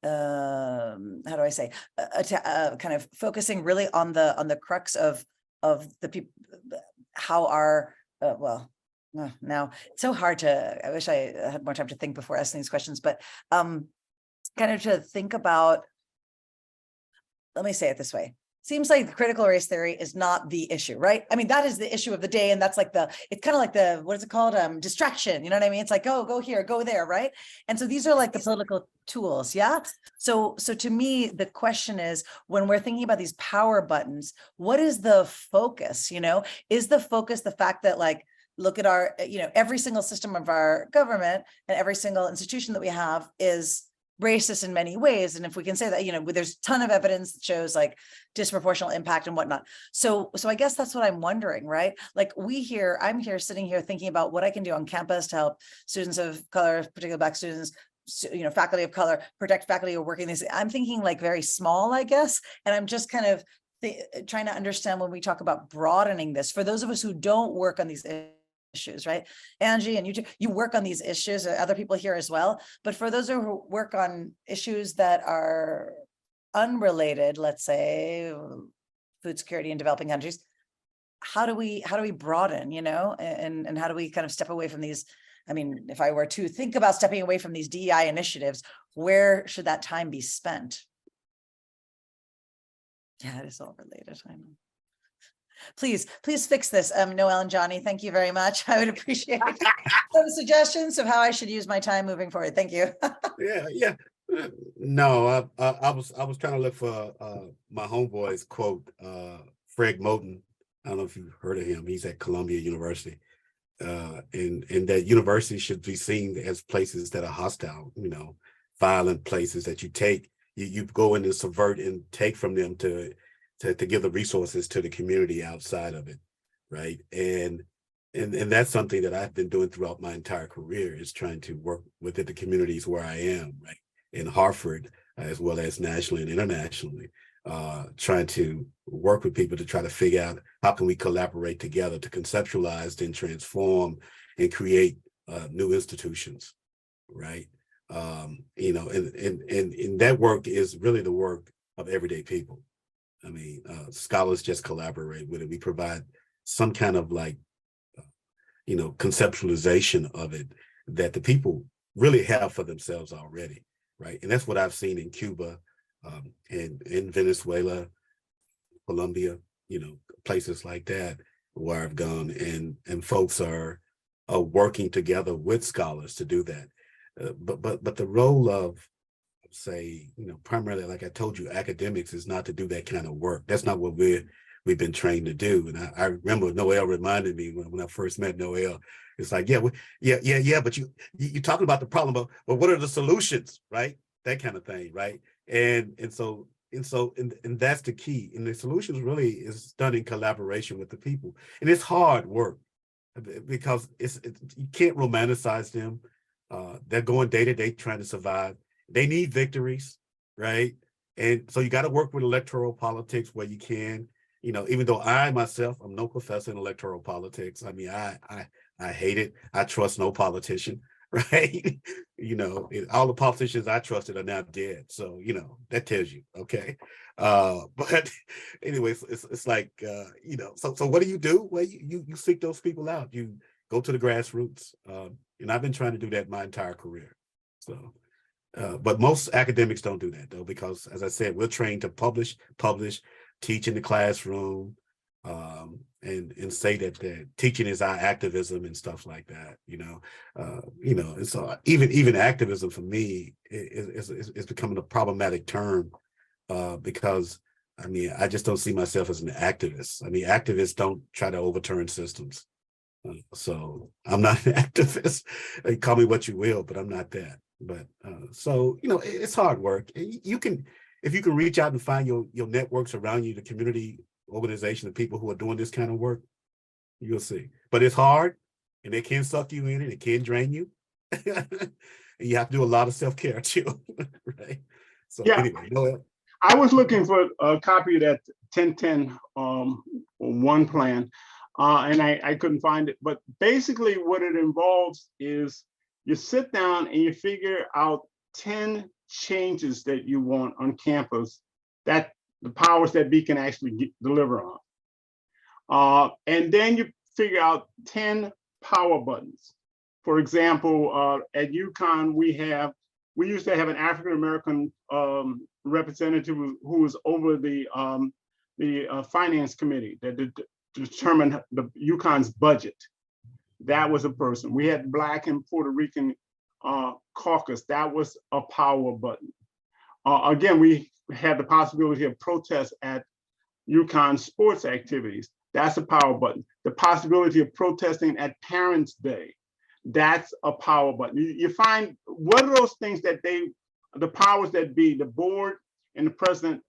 do I say, kind of focusing really on the crux of the people, how our, now it's so hard to, I wish I had more time to think before asking these questions, but kind of to think about, let me say it this way. Seems like the critical race theory is not the issue, right? I mean, that is the issue of the day. And that's like it's kind of like the, what is it called? Distraction, you know what I mean? It's like, go here, go there, right? And so these are like the political tools, yeah? So to me, the question is, when we're thinking about these power buttons, what is the focus, you know? Is the focus the fact that like, look at our, you know, every single system of our government and every single institution that we have is racist in many ways. And if we can say that, you know, there's a ton of evidence that shows like disproportional impact and whatnot. So I guess that's what I'm wondering, right? Like I'm here sitting here thinking about what I can do on campus to help students of color, particularly Black students, you know, faculty of color, protect faculty who are working these. I'm thinking like very small, I guess. And I'm just kind of trying to understand when we talk about broadening this for those of us who don't work on these issues, right? Angie and you work on these issues, other people here as well. But for those who work on issues that are unrelated, let's say food security in developing countries. How do we broaden, and how do we kind of step away from these? I mean, if I were to think about stepping away from these DEI initiatives, where should that time be spent? Yeah, it is all related. I know. Please fix this. Noel and Johnny, thank you very much. I would appreciate some suggestions of how I should use my time moving forward. Thank you. Yeah. No, I was trying to look for my homeboy's quote, Fred Moten. I don't know if you've heard of him. He's at Columbia University. And that university should be seen as places that are hostile, violent places that you go in and subvert and take from them to give the resources to the community outside of it, right? And that's something that I've been doing throughout my entire career, is trying to work within the communities where I am, right? In Hartford, as well as nationally and internationally, trying to work with people to try to figure out how can we collaborate together to conceptualize, then transform and create new institutions, right? And that work is really the work of everyday people. I mean, scholars just collaborate with it. We provide some kind of conceptualization of it that the people really have for themselves already, right? And that's what I've seen in Cuba, and in Venezuela, Colombia, places like that where I've gone, and folks are working together with scholars to do that. But the role of, say, primarily, like I told you, academics is not to do that kind of work. That's not what we've been trained to do. And I remember Noel reminded me when I first met Noel, it's like, but you're talking about the problem, but what are the solutions, right? That kind of thing, right? And that's the key. And the solutions really is done in collaboration with the people. And it's hard work because you can't romanticize them. They're going day to day trying to survive. They need victories, right? And so you got to work with electoral politics where you can, even though I myself, I'm no professor in electoral politics. I mean, I hate it. I trust no politician, right? All the politicians I trusted are now dead. So, that tells you, okay. But anyways, it's like, so what do? Well, you seek those people out. You go to the grassroots. And I've been trying to do that my entire career. So, but most academics don't do that though, because as I said, we're trained to publish, teach in the classroom, and say that teaching is our activism and stuff like that, and so even activism for me is becoming a problematic term, because I mean, I just don't see myself as an activist. I mean, activists don't try to overturn systems. So I'm not an activist. Call me what you will, but I'm not that. But so it's hard work. If you can reach out and find your networks around you, the community organization of people who are doing this kind of work, you'll see. But it's hard, and it can suck you in, and it can drain you. And you have to do a lot of self-care too, right? So anyway, Noel. I was looking for a copy of that 10-10 one plan. And I couldn't find it. But basically what it involves is you sit down and you figure out 10 changes that you want on campus, that the powers that be can actually deliver on. And then you figure out 10 power buttons. For example, at UConn, we used to have an African-American representative who was over the finance committee that determine the UConn's budget. That was a person. We had Black and Puerto Rican caucus. That was a power button. Again, we had the possibility of protest at UConn sports activities. That's a power button. The possibility of protesting at Parents' Day. That's a power button. You find what are those things that the powers that be, the board and the president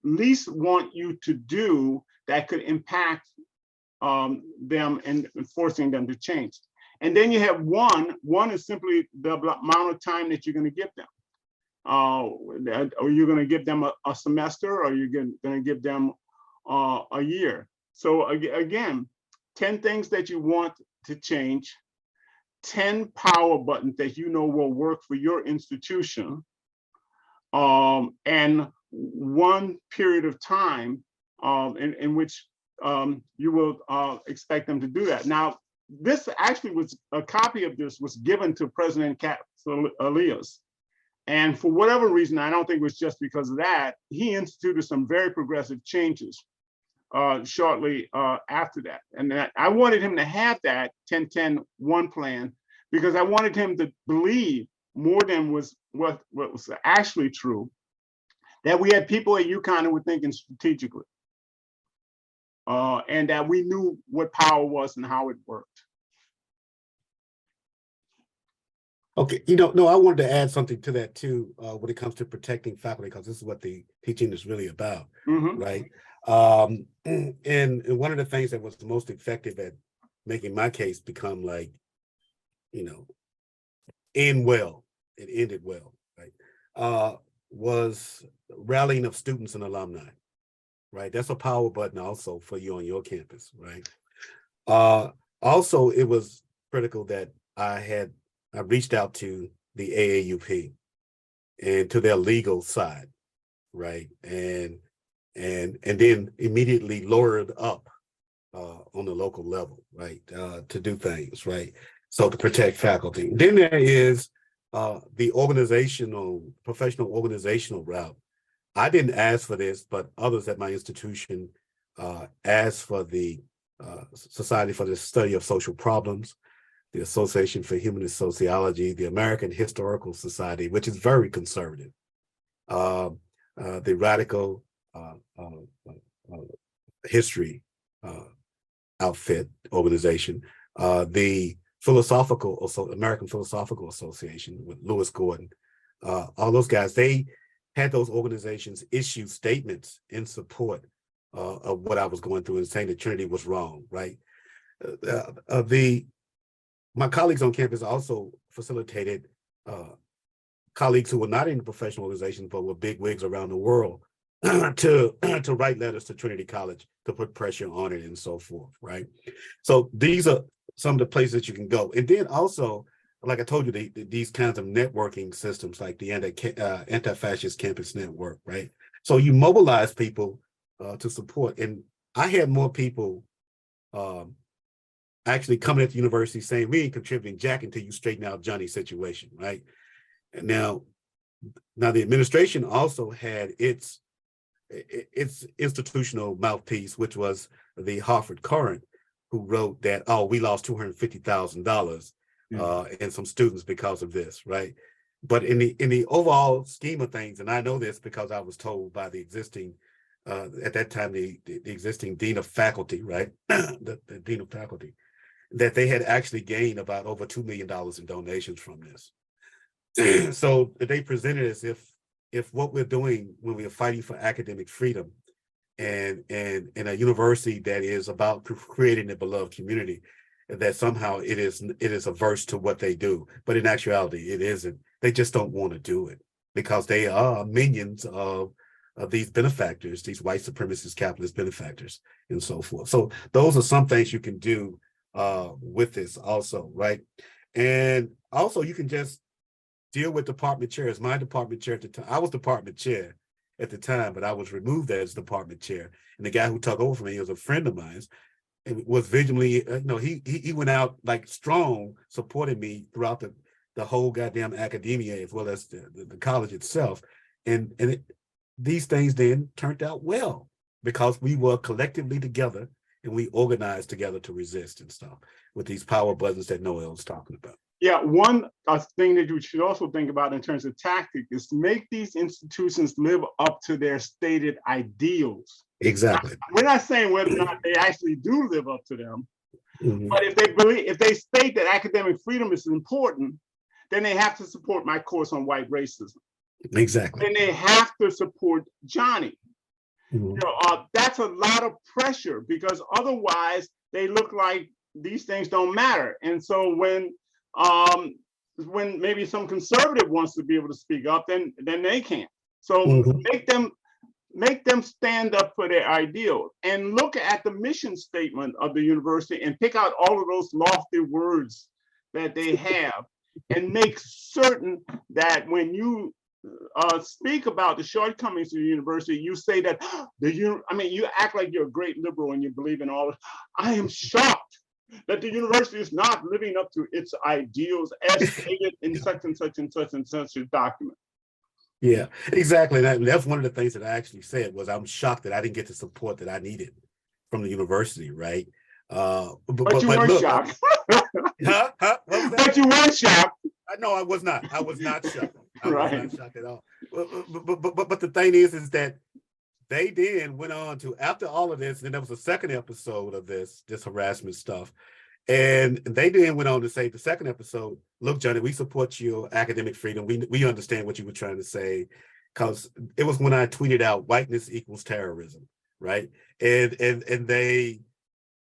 least want you to do that could impact them and forcing them to change. And then you have one is simply the amount of time that you're going to give them. Are you going to give them a semester, or are you going to give them a year? So again, 10 things that you want to change, 10 power buttons that will work for your institution, and one period of time in which you will expect them to do that. Now, this actually was a copy of this was given to President Capsulias. And for whatever reason, I don't think it was just because of that, he instituted some very progressive changes shortly after that. And that I wanted him to have that 10-10-1 plan because I wanted him to believe more than what was actually true, that we had people at UConn who were thinking strategically. And that we knew what power was and how it worked. Okay, no, I wanted to add something to that too, when it comes to protecting faculty, because this is what the teaching is really about, right? And one of the things that was the most effective at making my case become like, end well, it ended well, right? Was rallying of students and alumni, right? That's a power button also for you on your campus, right? Also, it was critical that I reached out to the AAUP and to their legal side, right? And then immediately lowered up on the local level, right? To do things, right? So to protect faculty. Then there is the professional organizational route. I didn't ask for this, but others at my institution asked for the Society for the Study of Social Problems, the Association for Humanist Sociology, the American Historical Society, which is very conservative, the Radical History outfit organization, the American Philosophical Association with Lewis Gordon, all those guys, they had those organizations issue statements in support of what I was going through and saying that Trinity was wrong, right? My colleagues on campus also facilitated colleagues who were not in the professional organizations, but were big wigs around the world to write letters to Trinity College to put pressure on it and so forth, right? So these are some of the places you can go. And then also, like I told you, these kinds of networking systems like the Anti-Fascist Campus Network, right? So you mobilize people to support. And I had more people actually coming at the university saying, we ain't contributing jack until you straighten out Johnny's situation, right? And now the administration also had its institutional mouthpiece, which was the Hartford Courant, who wrote that, oh, we lost $250,000 and some students because of this, right? But in the overall scheme of things, and I know this because I was told by the existing, at that time, the existing dean of faculty, right? the dean of faculty, that they had actually gained about over $2 million in donations from this. So they presented as if what we're doing when we are fighting for academic freedom and in a university that is about creating a beloved community, that somehow it is averse to what they do. But in actuality, it isn't. They just don't want to do it because they are minions of these benefactors, these white supremacist capitalist benefactors and so forth. So those are some things you can do with this also, right? And also you can just deal with department chairs. My department chair at the time, I was department chair at the time, but I was removed as department chair. And the guy who took over for me was a friend of mine and was vigilantly, he went out like strong, supporting me throughout the whole goddamn academia as well as the college itself. And these things then turned out well because we were collectively together and we organized together to resist and stuff with these power buttons that Noel's talking about. Yeah, one thing that you should also think about in terms of tactic is to make these institutions live up to their stated ideals. Exactly. We're not saying whether or not they actually do live up to them, but if they state that academic freedom is important, then they have to support my course on white racism. Exactly. Then they have to support Johnny. That's a lot of pressure because otherwise they look like these things don't matter. And so when maybe some conservative wants to be able to speak up, then they can't. So make them stand up for their ideals and look at the mission statement of the university and pick out all of those lofty words that they have and make certain that when you speak about the shortcomings of the university, you say that you act like you're a great liberal and you believe in all. I am shocked that the university is not living up to its ideals as stated in such and such and such and such a document. Yeah, exactly. And that's one of the things that I actually said was I'm shocked that I didn't get the support that I needed from the university, right? But you weren't shocked. Huh? But you weren't shocked. No, I was not. I was not shocked. I Right. was not shocked at all. But the thing is that they then went on to, after all of this, then there was a second episode of this harassment stuff. And they then went on to say the second episode, look, Johnny, we support your academic freedom. We understand what you were trying to say, because it was when I tweeted out whiteness equals terrorism, right? And they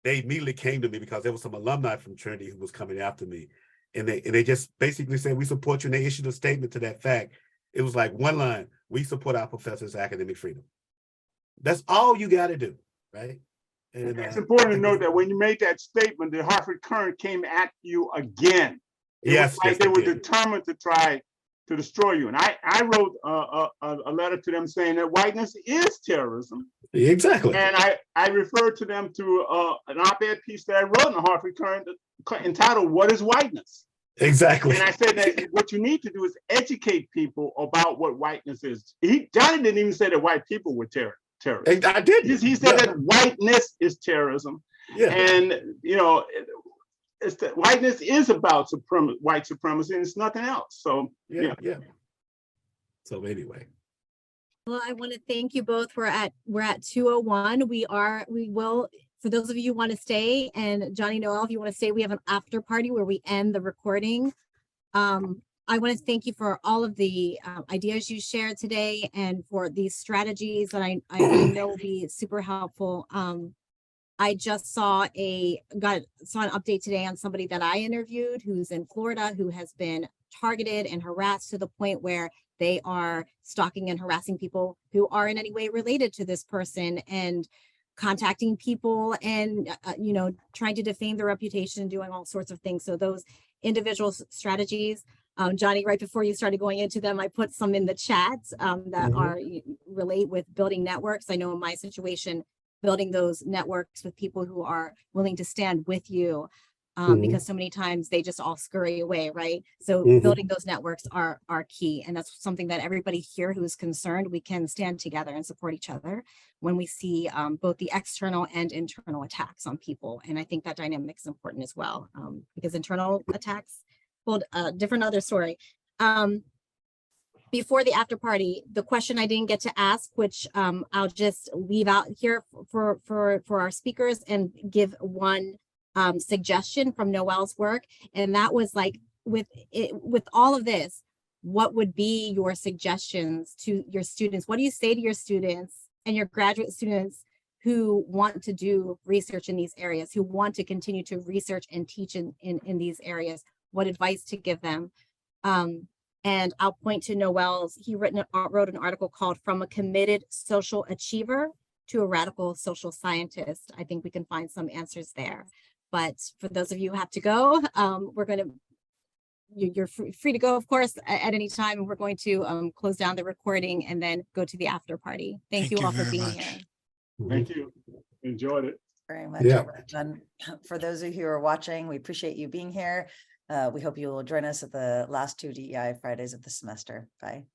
immediately came to me because there was some alumni from Trinity who was coming after me. And they just basically said, we support you. And they issued a statement to that fact. It was like one line, we support our professors' academic freedom. That's all you got to do, right? And it's important to note that when you made that statement, the Hartford Courant came at you again. It was like they were determined to try to destroy you. And I wrote a letter to them saying that whiteness is terrorism. Exactly. And I referred to them to an op-ed piece that I wrote in the Hartford Courant entitled, "What is Whiteness?" Exactly. And I said that what you need to do is educate people about what whiteness is. Johnny didn't even say that white people were terrorists. I did. He said that whiteness is terrorism. Yeah. And, it's that whiteness is about white supremacy, and it's nothing else. So, yeah. So anyway. Well, I want to thank you both. We're at 2:01. We will, for those of you who want to stay, and Johnny, Noel, if you want to stay, we have an after party where we end the recording. I want to thank you for all of the ideas you shared today and for these strategies that I know will be super helpful. I just saw an update today on somebody that I interviewed who's in Florida, who has been targeted and harassed to the point where they are stalking and harassing people who are in any way related to this person and contacting people and, trying to defame their reputation and doing all sorts of things. So those individual strategies, Johnny, right before you started going into them, I put some in the chat that are relate with building networks. I know in my situation, building those networks with people who are willing to stand with you, because so many times they just all scurry away, right? So building those networks are key. And that's something that everybody here who is concerned, we can stand together and support each other when we see both the external and internal attacks on people. And I think that dynamic is important as well, because internal attacks, well, different other story. Before the after party, the question I didn't get to ask, which I'll just leave out here for our speakers and give one suggestion from Noel's work. And that was like, with all of this, what would be your suggestions to your students? What do you say to your students and your graduate students who want to do research in these areas, who want to continue to research and teach in these areas? What advice to give them? And I'll point to Noel's, he wrote an article called "From a Committed Social Achiever to a Radical Social Scientist." I think we can find some answers there. But for those of you who have to go, you're free to go, of course, at any time. We're going to close down the recording and then go to the after party. Thank you all for being here. Thank you. Enjoyed it. Very much. Yeah. And for those of you who are watching, we appreciate you being here. We hope you will join us at the last 2 DEI Fridays of the semester. Bye.